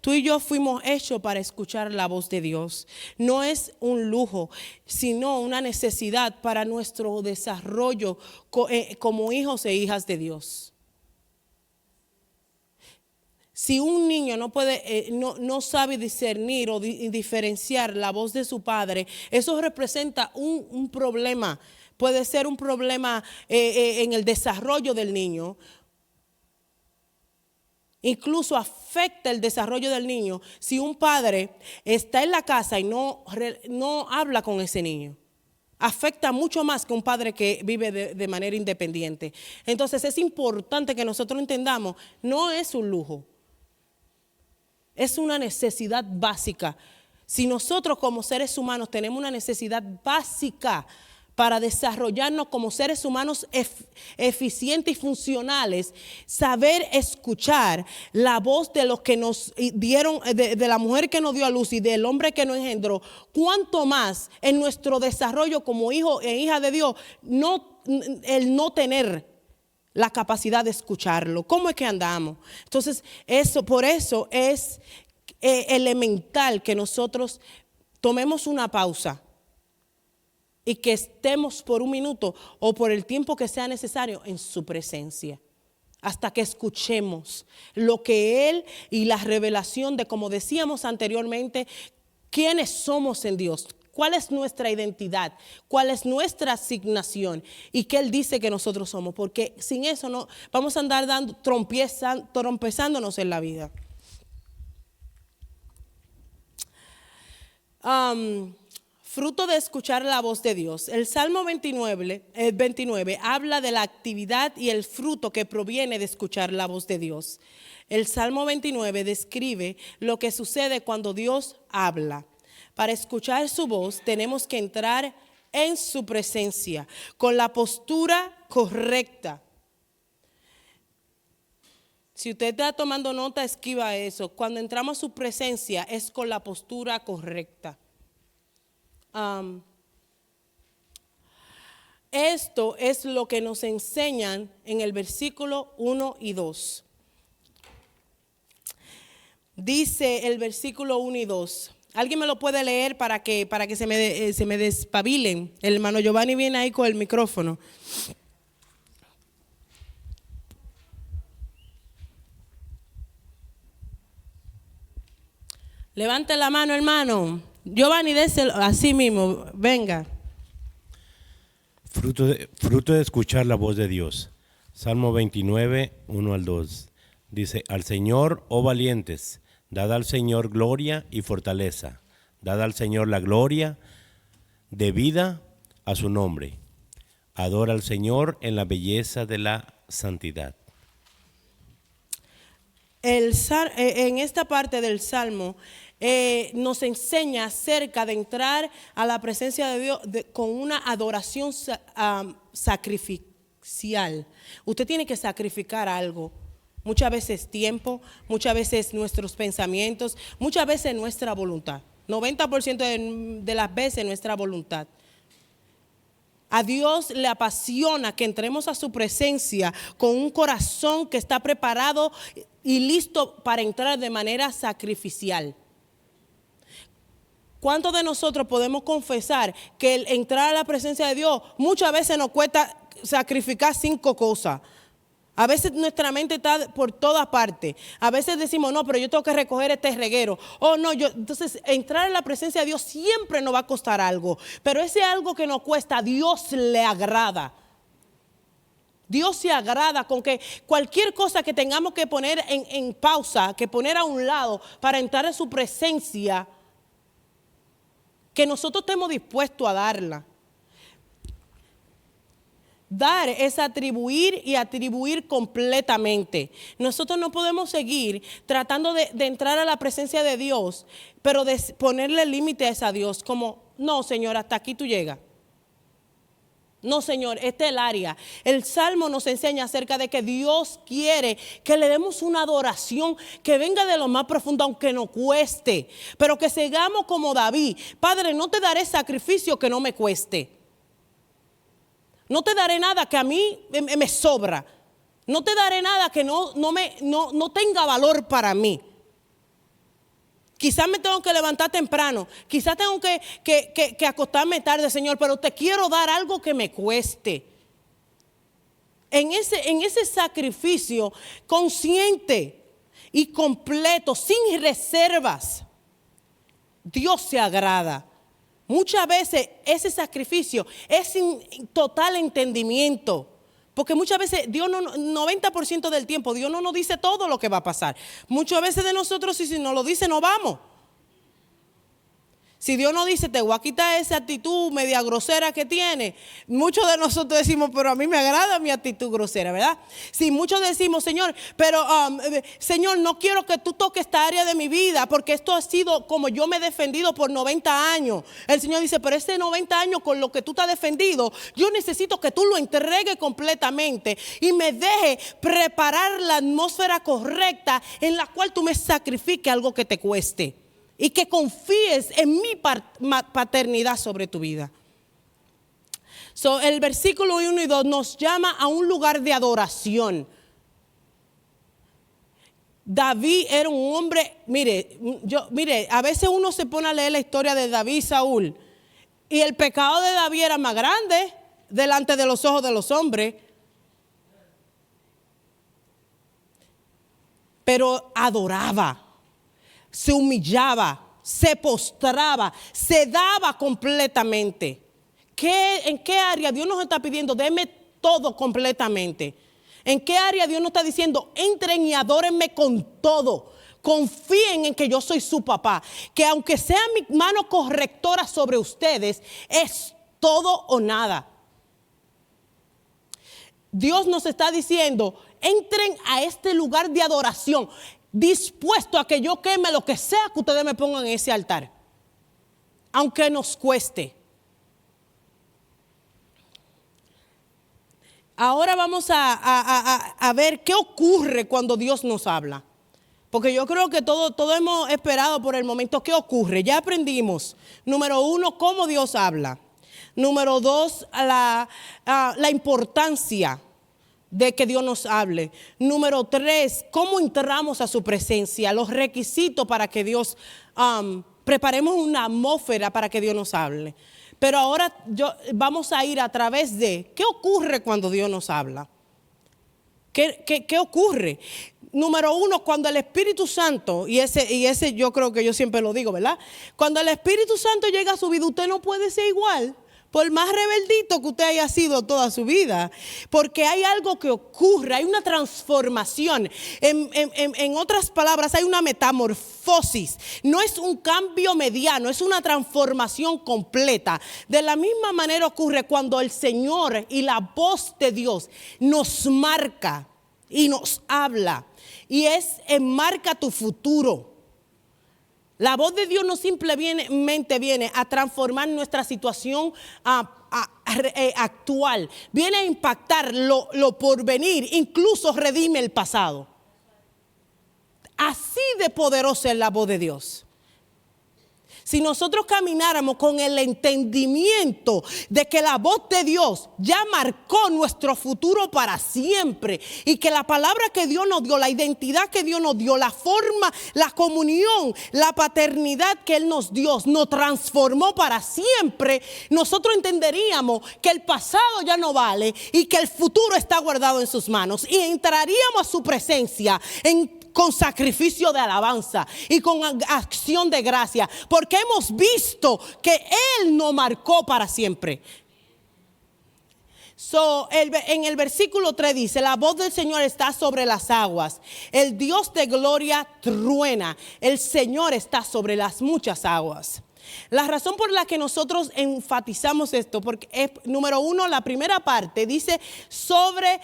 Tú y yo fuimos hechos para escuchar la voz de Dios. No es un lujo, sino una necesidad para nuestro desarrollo como hijos e hijas de Dios. Si un niño no sabe discernir o diferenciar la voz de su padre, eso representa un problema. Puede ser un problema en el desarrollo del niño. Incluso afecta el desarrollo del niño si un padre está en la casa y no habla con ese niño. Afecta mucho más que un padre que vive de manera independiente. Entonces es importante que nosotros entendamos, no es un lujo, es una necesidad básica. Si nosotros como seres humanos tenemos una necesidad básica para desarrollarnos como seres humanos eficientes y funcionales, saber escuchar la voz de los que nos dieron, de la mujer que nos dio a luz y del hombre que nos engendró, cuánto más en nuestro desarrollo como hijo e hija de Dios, el no tener la capacidad de escucharlo. ¿Cómo es que andamos? Entonces, por eso es elemental que nosotros tomemos una pausa y que estemos por un minuto o por el tiempo que sea necesario en su presencia, hasta que escuchemos lo que Él y la revelación de, como decíamos anteriormente, quiénes somos en Dios, cuál es nuestra identidad, cuál es nuestra asignación y qué Él dice que nosotros somos, porque sin eso no vamos a andar trompezándonos en la vida. Fruto de escuchar la voz de Dios. El Salmo 29 habla de la actividad y el fruto que proviene de escuchar la voz de Dios. El Salmo 29 describe lo que sucede cuando Dios habla. Para escuchar su voz tenemos que entrar en su presencia con la postura correcta. Si usted está tomando nota, escriba eso. Cuando entramos a su presencia es con la postura correcta. Esto es lo que nos enseñan en el versículo 1 y 2. Dice el versículo 1 y 2. ¿Alguien me lo puede leer para que se me despabilen? El hermano Giovanni viene ahí con el micrófono. Levante la mano, hermano. Giovanni, déselo así mismo, venga. Fruto de escuchar la voz de Dios. Salmo 29, 1 al 2. Dice: al Señor, oh valientes, dad al Señor gloria y fortaleza. Dad al Señor la gloria debida a su nombre. Adora al Señor en la belleza de la santidad. En esta parte del Salmo nos enseña acerca de entrar a la presencia de Dios con una adoración sacrificial. Usted tiene que sacrificar algo. Muchas veces tiempo, muchas veces nuestros pensamientos, muchas veces nuestra voluntad. 90% de las veces nuestra voluntad. A Dios le apasiona que entremos a su presencia con un corazón que está preparado y listo para entrar de manera sacrificial. ¿Cuántos de nosotros podemos confesar que el entrar a la presencia de Dios muchas veces nos cuesta sacrificar 5 cosas? A veces nuestra mente está por todas partes. A veces decimos, no, pero yo tengo que recoger este reguero. Oh, no, entonces entrar en la presencia de Dios siempre nos va a costar algo. Pero ese algo que nos cuesta, a Dios le agrada. Dios se agrada con que cualquier cosa que tengamos que poner en pausa, que poner a un lado para entrar en su presencia, que nosotros estemos dispuestos a darla. Dar es atribuir y atribuir completamente. Nosotros no podemos seguir tratando de entrar a la presencia de Dios, pero de ponerle límites a Dios, como, no, Señor, hasta aquí tú llegas. No, Señor, este es el área. El Salmo nos enseña acerca de que Dios quiere que le demos una adoración que venga de lo más profundo, aunque nos cueste, pero que sigamos como David. Padre, no te daré sacrificio que no me cueste. No te daré nada que a mí me sobra. No te daré nada que no tenga valor para mí. Quizás me tengo que levantar temprano. Quizás tengo que acostarme tarde, Señor. Pero te quiero dar algo que me cueste. En ese sacrificio consciente y completo, sin reservas, Dios se agrada. Muchas veces ese sacrificio es sin total entendimiento. Porque muchas veces Dios 90% del tiempo Dios no nos dice todo lo que va a pasar. Muchas veces de nosotros si nos lo dice no vamos. Si Dios nos dice te voy a quitar esa actitud media grosera que tiene, muchos de nosotros decimos, pero a mí me agrada mi actitud grosera, ¿verdad? Si muchos decimos, Señor, pero Señor, no quiero que tú toques esta área de mi vida, porque esto ha sido como yo me he defendido por 90 años. El Señor dice, pero ese 90 años con lo que tú te has defendido, yo necesito que tú lo entregues completamente y me deje preparar la atmósfera correcta en la cual tú me sacrifiques algo que te cueste. Y que confíes en mi paternidad sobre tu vida. El versículo 1 y 2 nos llama a un lugar de adoración. David era un hombre, mire, a veces uno se pone a leer la historia de David y Saúl. Y el pecado de David era más grande delante de los ojos de los hombres. Pero adoraba. Se humillaba, se postraba, se daba completamente. ¿En qué área Dios nos está pidiendo? Deme todo completamente. ¿En qué área Dios nos está diciendo? Entren y adórenme con todo. Confíen en que yo soy su papá. Que aunque sea mi mano correctora sobre ustedes, es todo o nada. Dios nos está diciendo, entren a este lugar de adoración, dispuesto a que yo queme lo que sea que ustedes me pongan en ese altar, aunque nos cueste. Ahora vamos a ver qué ocurre cuando Dios nos habla, porque yo creo que todo hemos esperado por el momento. ¿Qué ocurre? Ya aprendimos, número 1, cómo Dios habla. Número 2, la importancia de que Dios nos hable. Número 3, cómo entramos a su presencia, los requisitos para que Dios, preparemos una atmósfera para que Dios nos hable. Pero ahora vamos a ir a través de qué ocurre cuando Dios nos habla. ¿Qué ocurre? Número 1, cuando el Espíritu Santo, y ese yo creo que yo siempre lo digo, ¿verdad? Cuando el Espíritu Santo llega a su vida, usted no puede ser igual. Por más rebeldito que usted haya sido toda su vida, porque hay algo que ocurre, hay una transformación. En otras palabras, hay una metamorfosis. No es un cambio mediano, es una transformación completa. De la misma manera ocurre cuando el Señor y la voz de Dios nos marca y nos habla. Y enmarca tu futuro. La voz de Dios no simplemente viene a transformar nuestra situación actual. Viene a impactar lo porvenir, incluso redime el pasado. Así de poderosa es la voz de Dios. Si nosotros camináramos con el entendimiento de que la voz de Dios ya marcó nuestro futuro para siempre y que la palabra que Dios nos dio, la identidad que Dios nos dio, la forma, la comunión, la paternidad que Él nos dio, nos transformó para siempre, nosotros entenderíamos que el pasado ya no vale y que el futuro está guardado en sus manos y entraríamos a su presencia con sacrificio de alabanza y con acción de gracia, porque hemos visto que Él nos marcó para siempre. En el versículo 3 dice: la voz del Señor está sobre las aguas, el Dios de gloria truena, el Señor está sobre las muchas aguas. La razón por la que nosotros enfatizamos esto, porque es, número uno, la primera parte dice sobre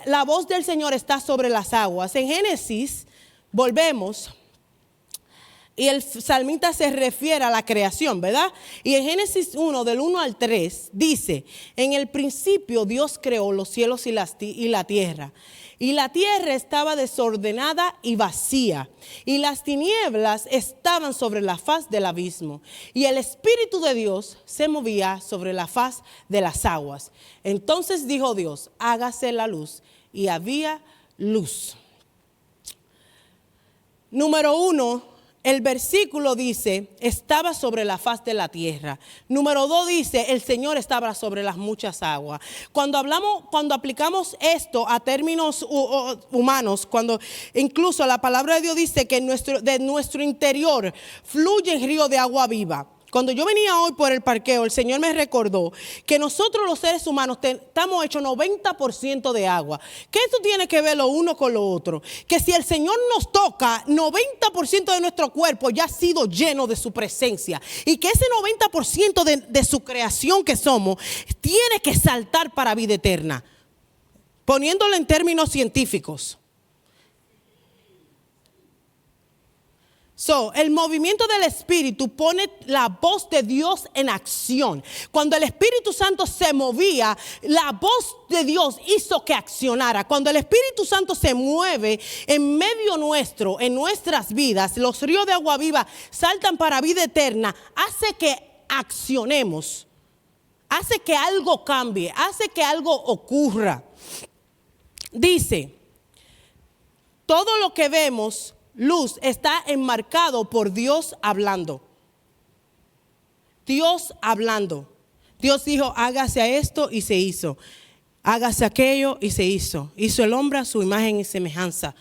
la voz del Señor está sobre las aguas. En Génesis, volvemos, y el salmista se refiere a la creación, ¿verdad? Y en Génesis 1, del 1 al 3, dice: en el principio Dios creó los cielos y la tierra. Y la tierra estaba desordenada y vacía, y las tinieblas estaban sobre la faz del abismo. Y el Espíritu de Dios se movía sobre la faz de las aguas. Entonces dijo Dios: hágase la luz, y había luz. Número 1, el versículo dice: estaba sobre la faz de la tierra. Número 2 dice: el Señor estaba sobre las muchas aguas. Cuando aplicamos esto a términos humanos, cuando incluso la palabra de Dios dice que de nuestro interior fluye el río de agua viva. Cuando yo venía hoy por el parqueo, el Señor me recordó que nosotros los seres humanos estamos hechos 90% de agua. ¿Qué esto tiene que ver lo uno con lo otro? Que si el Señor nos toca, 90% de nuestro cuerpo ya ha sido lleno de su presencia. Y que ese 90% de su creación que somos tiene que saltar para vida eterna. Poniéndolo en términos científicos. El movimiento del Espíritu pone la voz de Dios en acción. Cuando el Espíritu Santo se movía, la voz de Dios hizo que accionara. Cuando el Espíritu Santo se mueve en medio nuestro, en nuestras vidas, los ríos de agua viva saltan para vida eterna, hace que accionemos, hace que algo cambie, hace que algo ocurra. Dice: todo lo que vemos, luz, está enmarcado por Dios hablando. Dios hablando. Dios dijo: hágase esto, y se hizo. Hágase aquello, y se hizo. Hizo el hombre a su imagen y semejanza.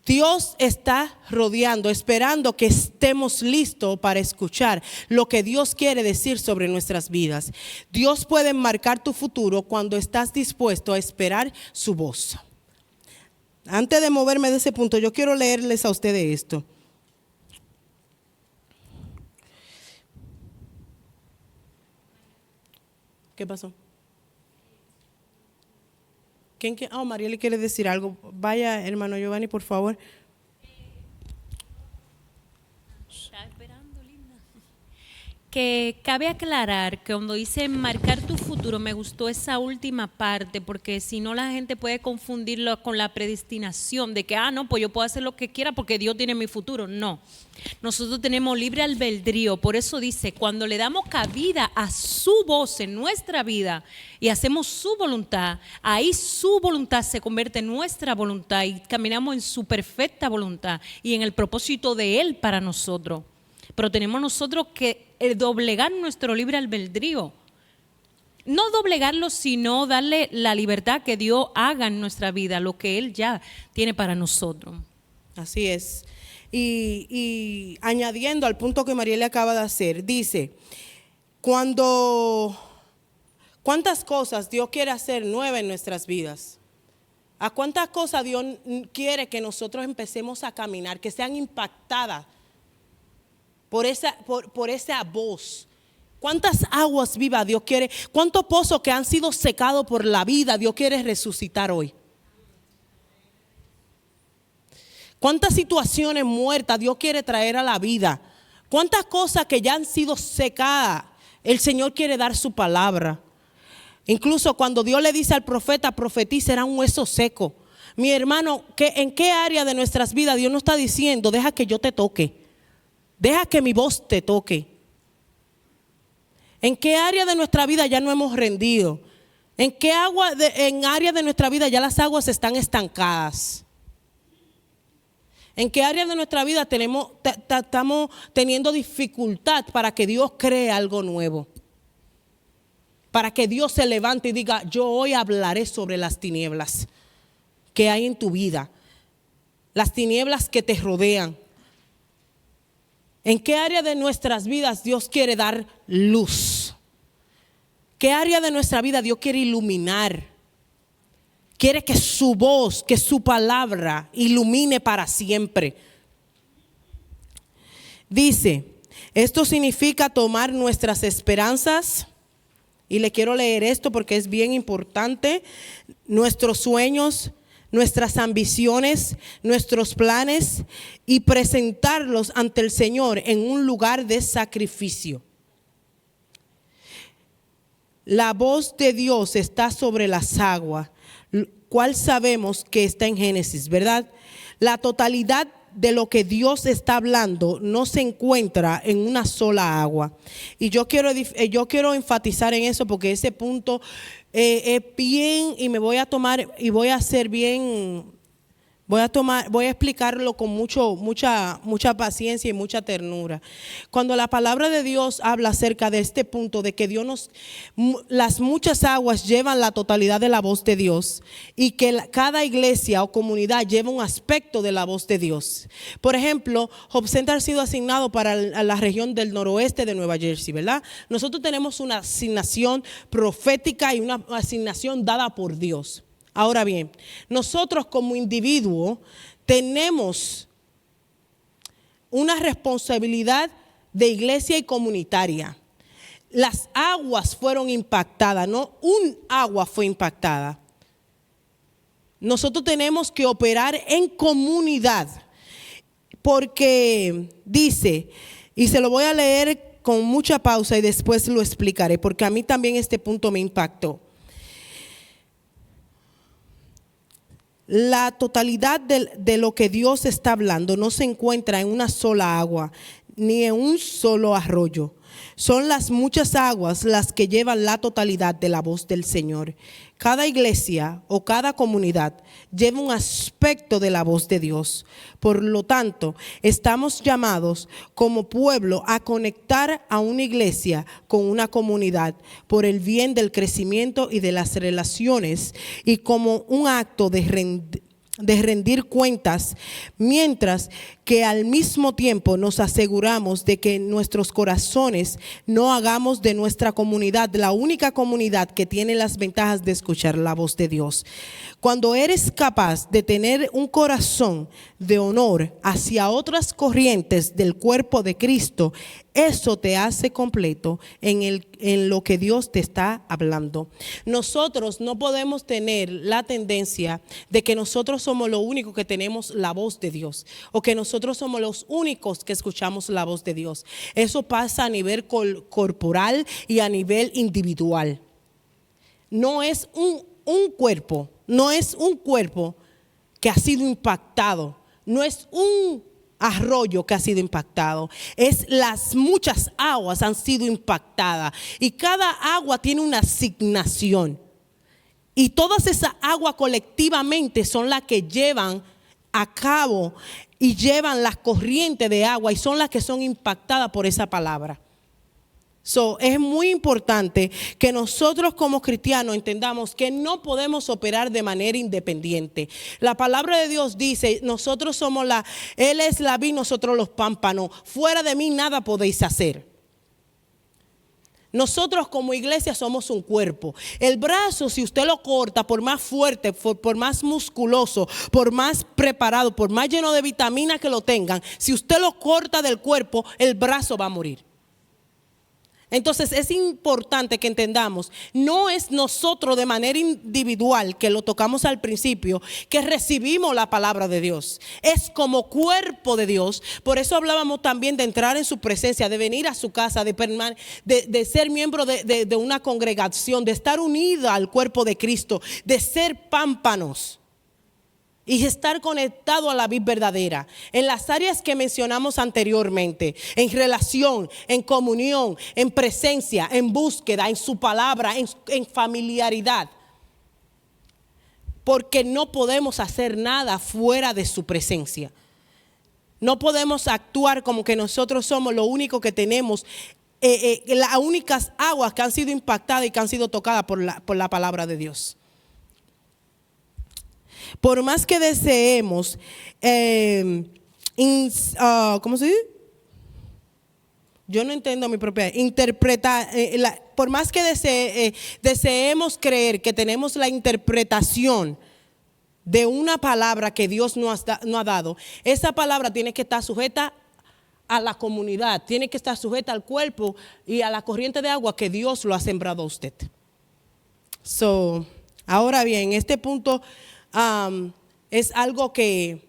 Dios está rodeando, esperando que estemos listos para escuchar lo que Dios quiere decir sobre nuestras vidas. Dios puede enmarcar tu futuro cuando estás dispuesto a esperar su voz. Antes de moverme de ese punto, yo quiero leerles a ustedes esto. ¿Qué pasó? ¿Quién? María le quiere decir algo. Vaya, hermano Giovanni, por favor. Que cabe aclarar que cuando dice marcar tu futuro, me gustó esa última parte, porque si no la gente puede confundirlo con la predestinación de que, no, pues yo puedo hacer lo que quiera porque Dios tiene mi futuro. No, nosotros tenemos libre albedrío. Por eso dice, cuando le damos cabida a su voz en nuestra vida y hacemos su voluntad, ahí su voluntad se convierte en nuestra voluntad y caminamos en su perfecta voluntad y en el propósito de Él para nosotros. Pero tenemos nosotros que doblegar nuestro libre albedrío. No doblegarlo, sino darle la libertad que Dios haga en nuestra vida, lo que Él ya tiene para nosotros. Así es. y añadiendo al punto que Mariel le acaba de hacer, dice, ¿cuántas cosas Dios quiere hacer nuevas en nuestras vidas? ¿A cuántas cosas Dios quiere que nosotros empecemos a caminar, que sean impactadas por esa voz? ¿Cuántas aguas vivas Dios quiere? ¿Cuántos pozos que han sido secados por la vida Dios quiere resucitar hoy? ¿Cuántas situaciones muertas Dios quiere traer a la vida? ¿Cuántas cosas que ya han sido secadas el Señor quiere dar su palabra? Incluso cuando Dios le dice al profeta, profetiza, será un hueso seco. Mi hermano, ¿en qué área de nuestras vidas Dios nos está diciendo, deja que yo te toque? Deja que mi voz te toque. ¿En qué área de nuestra vida ya no hemos rendido? ¿En área de nuestra vida ya las aguas están estancadas? ¿En qué área de nuestra vida estamos teniendo dificultad para que Dios cree algo nuevo? Para que Dios se levante y diga, yo hoy hablaré sobre las tinieblas que hay en tu vida, las tinieblas que te rodean. ¿En qué área de nuestras vidas Dios quiere dar luz? ¿Qué área de nuestra vida Dios quiere iluminar? Quiere que su voz, que su palabra ilumine para siempre. Dice, esto significa tomar nuestras esperanzas, y le quiero leer esto porque es bien importante, nuestros sueños, nuestras ambiciones, nuestros planes, y presentarlos ante el Señor en un lugar de sacrificio. La voz de Dios está sobre las aguas, cual sabemos que está en Génesis, ¿verdad? La totalidad de lo que Dios está hablando no se encuentra en una sola agua. Y yo quiero enfatizar en eso porque ese punto es bien, y me voy a tomar y voy a hacer bien, voy a explicarlo con mucha paciencia y mucha ternura. Cuando la palabra de Dios habla acerca de este punto de que las muchas aguas llevan la totalidad de la voz de Dios, y que cada iglesia o comunidad lleva un aspecto de la voz de Dios. Por ejemplo, Hope Center ha sido asignado para la región del noroeste de Nueva Jersey, ¿verdad? Nosotros tenemos una asignación profética y una asignación dada por Dios. Ahora bien, nosotros como individuos tenemos una responsabilidad de iglesia y comunitaria. Las aguas fueron impactadas, no un agua fue impactada. Nosotros tenemos que operar en comunidad, porque dice, y se lo voy a leer con mucha pausa y después lo explicaré, porque a mí también este punto me impactó. La totalidad de lo que Dios está hablando no se encuentra en una sola agua, ni en un solo arroyo. Son las muchas aguas las que llevan la totalidad de la voz del Señor. Cada iglesia o cada comunidad lleva un aspecto de la voz de Dios. Por lo tanto, estamos llamados como pueblo a conectar a una iglesia con una comunidad por el bien del crecimiento y de las relaciones, y como un acto de rendir cuentas, mientras que al mismo tiempo nos aseguramos de que en nuestros corazones no hagamos de nuestra comunidad la única comunidad que tiene las ventajas de escuchar la voz de Dios. Cuando eres capaz de tener un corazón de honor hacia otras corrientes del cuerpo de Cristo, eso te hace completo en lo que Dios te está hablando. Nosotros no podemos tener la tendencia de que nosotros somos los únicos que tenemos la voz de Dios, o que nosotros somos los únicos que escuchamos la voz de Dios. Eso pasa a nivel corporal y a nivel individual. No es un cuerpo, no es un cuerpo que ha sido impactado, no es un arroyo que ha sido impactado, es las muchas aguas han sido impactadas, y cada agua tiene una asignación, y todas esas aguas colectivamente son las que llevan a cabo y llevan las corrientes de agua, y son las que son impactadas por esa palabra. Es muy importante que nosotros como cristianos entendamos que no podemos operar de manera independiente. La palabra de Dios dice, nosotros somos Él es la vid, nosotros los pámpanos. Fuera de mí nada podéis hacer. Nosotros como iglesia somos un cuerpo. El brazo, si usted lo corta, por más fuerte, por más musculoso, por más preparado, por más lleno de vitaminas que lo tengan, si usted lo corta del cuerpo, el brazo va a morir. Entonces es importante que entendamos, no es nosotros de manera individual, que lo tocamos al principio, que recibimos la palabra de Dios. Es como cuerpo de Dios. Por eso hablábamos también de entrar en su presencia, de venir a su casa, de ser miembro de una congregación, de estar unida al cuerpo de Cristo, de ser pámpanos. Y estar conectado a la vid verdadera en las áreas que mencionamos anteriormente, en relación, en comunión, en presencia, en búsqueda, en su palabra, en familiaridad. Porque no podemos hacer nada fuera de su presencia. No podemos actuar como que nosotros somos lo único que tenemos, las únicas aguas que han sido impactadas y que han sido tocadas por la palabra de Dios. Por más que deseemos, ¿cómo se dice? Yo no entiendo mi propia interpretar. Por más que deseemos creer que tenemos la interpretación de una palabra que Dios no ha dado, esa palabra tiene que estar sujeta a la comunidad, tiene que estar sujeta al cuerpo y a la corriente de agua que Dios lo ha sembrado a usted. Ahora bien, este punto es algo que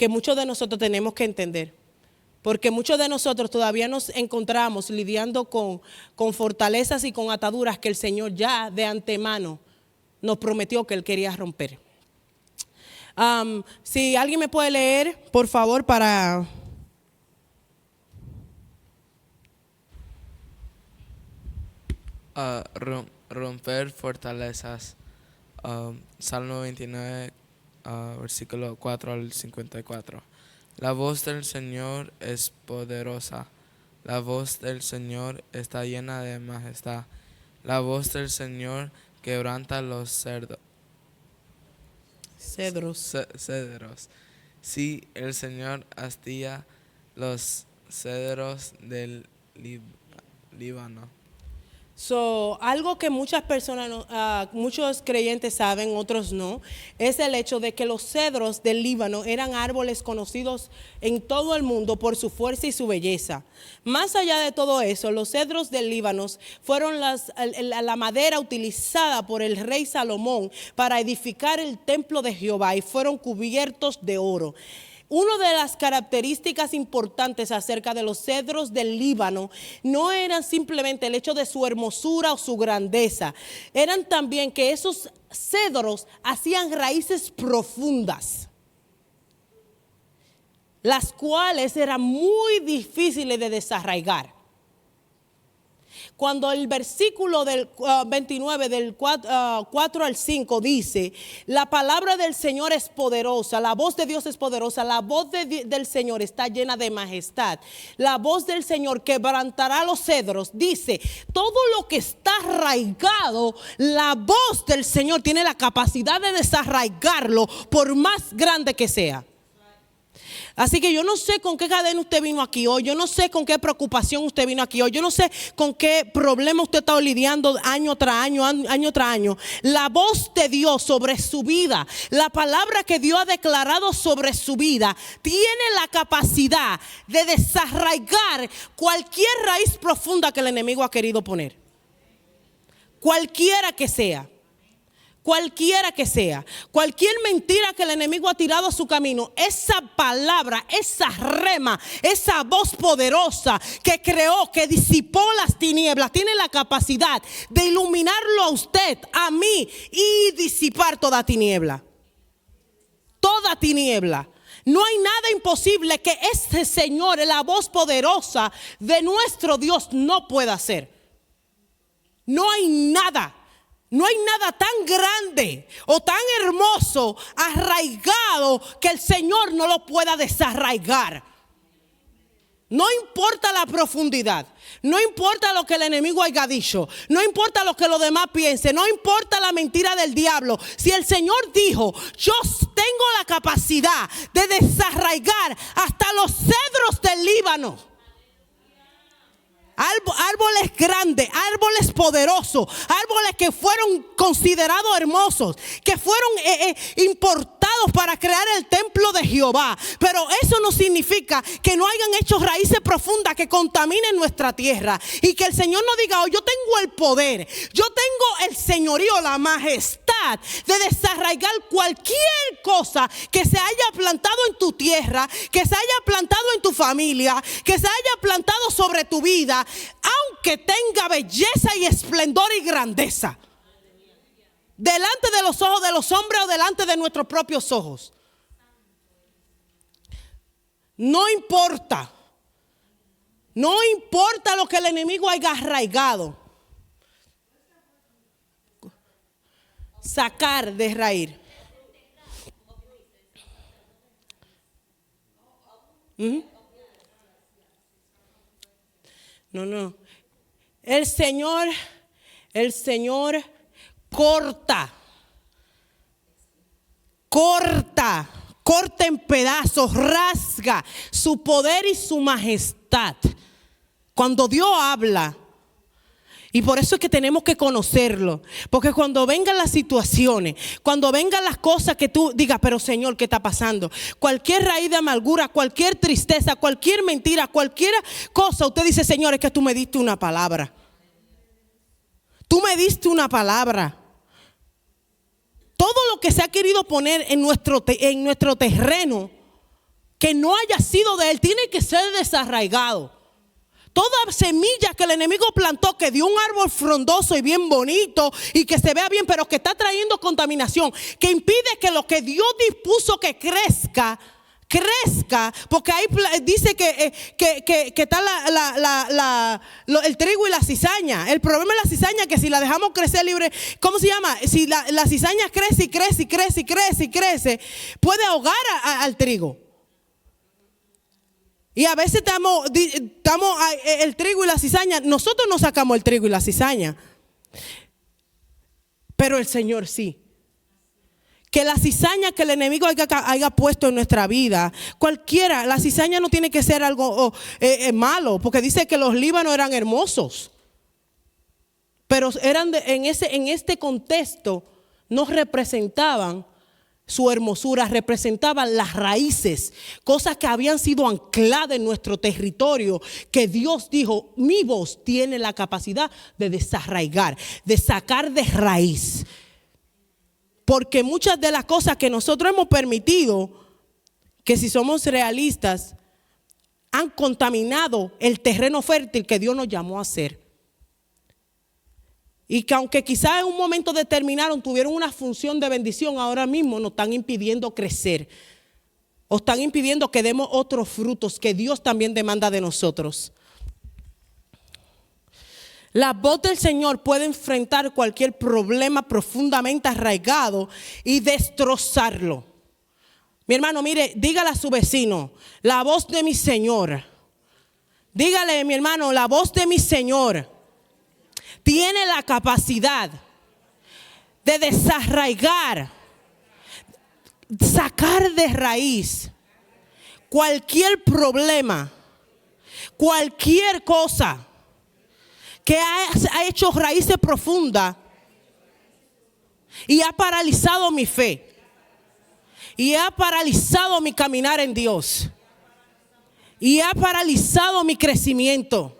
muchos de nosotros tenemos que entender, porque muchos de nosotros todavía nos encontramos lidiando con fortalezas y con ataduras que el Señor ya de antemano nos prometió que Él quería romper. Si alguien me puede leer, por favor, para... Romper fortalezas. Salmo 29, versículo 4 al 54. La voz del Señor es poderosa. La voz del Señor está llena de majestad. La voz del Señor quebranta los cedros. Sí, el Señor astilla los cedros del Líbano. Algo que muchas personas, muchos creyentes saben, otros no, es el hecho de que los cedros del Líbano eran árboles conocidos en todo el mundo por su fuerza y su belleza. Más allá de todo eso, los cedros del Líbano fueron la madera utilizada por el rey Salomón para edificar el templo de Jehová y fueron cubiertos de oro. Una de las características importantes acerca de los cedros del Líbano no eran simplemente el hecho de su hermosura o su grandeza, eran también que esos cedros hacían raíces profundas, las cuales eran muy difíciles de desarraigar. Cuando el versículo del 29 del 4 al 5 dice, la palabra del Señor es poderosa, la voz de Dios es poderosa, la voz del Señor está llena de majestad, la voz del Señor quebrantará los cedros, dice, todo lo que está arraigado, la voz del Señor tiene la capacidad de desarraigarlo por más grande que sea. Así que yo no sé con qué cadena usted vino aquí hoy, yo no sé con qué preocupación usted vino aquí hoy, yo no sé con qué problema usted está lidiando año tras año. La voz de Dios sobre su vida, la palabra que Dios ha declarado sobre su vida, tiene la capacidad de desarraigar cualquier raíz profunda que el enemigo ha querido poner. Cualquiera que sea. Cualquier mentira que el enemigo ha tirado a su camino, esa palabra, esa rema, esa voz poderosa que creó, que disipó las tinieblas, tiene la capacidad de iluminarlo a usted, a mí, y disipar toda tiniebla. Toda tiniebla. No hay nada imposible que este Señor, la voz poderosa de nuestro Dios, no pueda hacer. No hay nada. No hay nada tan grande o tan hermoso, arraigado, que el Señor no lo pueda desarraigar. No importa la profundidad, no importa lo que el enemigo haya dicho, no importa lo que los demás piensen, no importa la mentira del diablo. Si el Señor dijo, yo tengo la capacidad de desarraigar hasta los cedros del Líbano. Árboles grandes, árboles poderosos, árboles que fueron considerados hermosos, que fueron importados para crear el templo de Jehová. Pero eso no significa que no hayan hecho raíces profundas que contaminen nuestra tierra. Y que el Señor no diga, oh, yo tengo el poder, yo tengo el señorío, la majestad de desarraigar cualquier cosa que se haya plantado en tu tierra, que se haya plantado en tu familia, que se haya plantado sobre tu vida, aunque tenga belleza y esplendor y grandeza, delante de los ojos de los hombres o delante de nuestros propios ojos. No importa lo que el enemigo haya arraigado, sacar de raíz. No. El Señor corta en pedazos, rasga su poder y su majestad. Cuando Dios habla, y por eso es que tenemos que conocerlo, porque cuando vengan las situaciones, cuando vengan las cosas que tú digas, pero Señor, ¿qué está pasando? Cualquier raíz de amargura, cualquier tristeza, cualquier mentira, cualquier cosa, usted dice, Señor, es que tú me diste una palabra. Tú me diste una palabra. Todo lo que se ha querido poner en nuestro terreno, que no haya sido de Él, tiene que ser desarraigado. Toda semilla que el enemigo plantó, que dio un árbol frondoso y bien bonito y que se vea bien, pero que está trayendo contaminación, que impide que lo que Dios dispuso que crezca, porque ahí dice que está el trigo y la cizaña. El problema es la cizaña, que si la dejamos crecer libre, ¿cómo se llama? Si la cizaña crece, puede ahogar al trigo. Y a veces estamos el trigo y la cizaña. Nosotros no sacamos el trigo y la cizaña, pero el Señor sí. Que la cizaña que el enemigo haya puesto en nuestra vida, cualquiera, la cizaña no tiene que ser algo malo, porque dice que los Líbanos eran hermosos, pero eran en este contexto no representaban su hermosura, representaban las raíces, cosas que habían sido ancladas en nuestro territorio, que Dios dijo, mi voz tiene la capacidad de desarraigar, de sacar de raíz. Porque muchas de las cosas que nosotros hemos permitido, que si somos realistas, han contaminado el terreno fértil que Dios nos llamó a hacer. Y que aunque quizás en un momento determinado tuvieron una función de bendición, ahora mismo nos están impidiendo crecer. O están impidiendo que demos otros frutos que Dios también demanda de nosotros. La voz del Señor puede enfrentar cualquier problema profundamente arraigado y destrozarlo. Mi hermano, mire, dígale a su vecino, la voz de mi Señor. Dígale, mi hermano, la voz de mi Señor tiene la capacidad de desarraigar, sacar de raíz cualquier problema, cualquier cosa que ha hecho raíces profundas y ha paralizado mi fe y ha paralizado mi caminar en Dios y ha paralizado mi crecimiento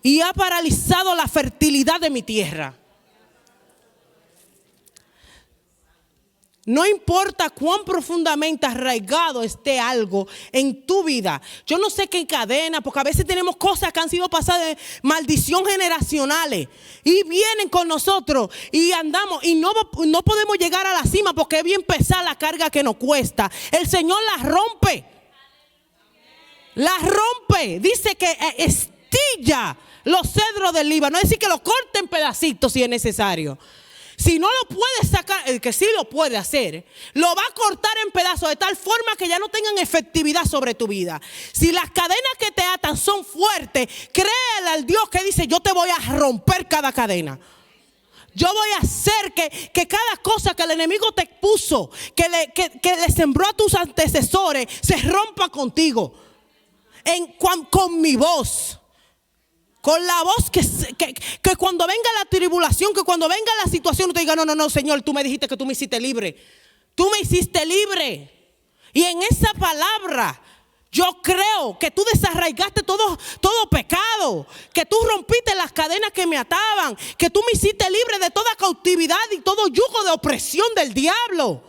y ha paralizado la fertilidad de mi tierra. No importa cuán profundamente arraigado esté algo en tu vida. Yo no sé qué encadena, porque a veces tenemos cosas que han sido pasadas de maldición generacionales y vienen con nosotros y andamos y no podemos llegar a la cima porque es bien pesada la carga que nos cuesta. El Señor las rompe. Las rompe. Dice que estilla los cedros del Líbano. Es decir, que los corte en pedacitos si es necesario. Si no lo puede sacar, el que sí lo puede hacer, lo va a cortar en pedazos de tal forma que ya no tengan efectividad sobre tu vida. Si las cadenas que te atan son fuertes, créele al Dios que dice: yo te voy a romper cada cadena. Yo voy a hacer que cada cosa que el enemigo te puso, que le sembró a tus antecesores, se rompa contigo. Con mi voz. Con la voz que cuando venga la tribulación, que cuando venga la situación, no te diga: no, Señor, tú me dijiste que tú me hiciste libre. Tú me hiciste libre. Y en esa palabra yo creo que tú desarraigaste todo pecado, que tú rompiste las cadenas que me ataban, que tú me hiciste libre de toda cautividad y todo yugo de opresión del diablo.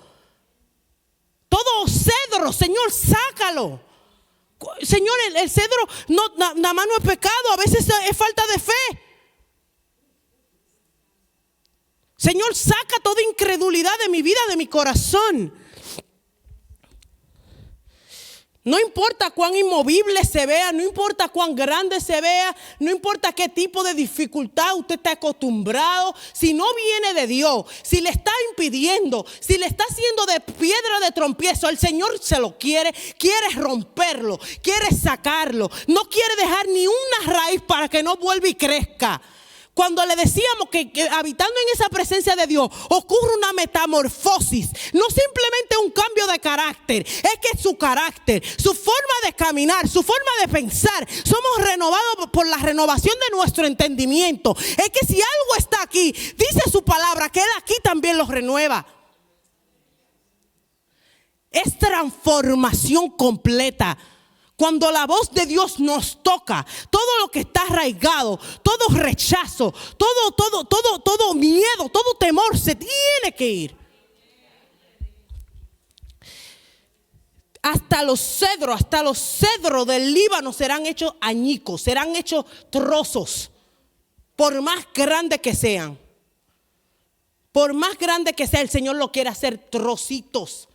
Todo cedro, Señor, sácalo. Señor, el cedro nada más no es pecado, a veces es falta de fe. Señor, saca toda incredulidad de mi vida, de mi corazón. No importa cuán inmovible se vea, no importa cuán grande se vea, no importa qué tipo de dificultad usted está acostumbrado, si no viene de Dios, si le está impidiendo, si le está haciendo de piedra de tropiezo, el Señor se lo quiere romperlo, quiere sacarlo, no quiere dejar ni una raíz para que no vuelva y crezca. Cuando le decíamos que habitando en esa presencia de Dios ocurre una metamorfosis, no simplemente un cambio de carácter, es que su carácter, su forma de caminar, su forma de pensar, somos renovados por la renovación de nuestro entendimiento. Es que si algo está aquí, dice su palabra que Él aquí también los renueva. Es transformación completa. Cuando la voz de Dios nos toca, todo lo que está arraigado, todo rechazo, todo miedo, todo temor se tiene que ir. Hasta los cedros del Líbano serán hechos añicos, serán hechos trozos, por más grandes que sean. Por más grande que sea, el Señor lo quiere hacer trocitos.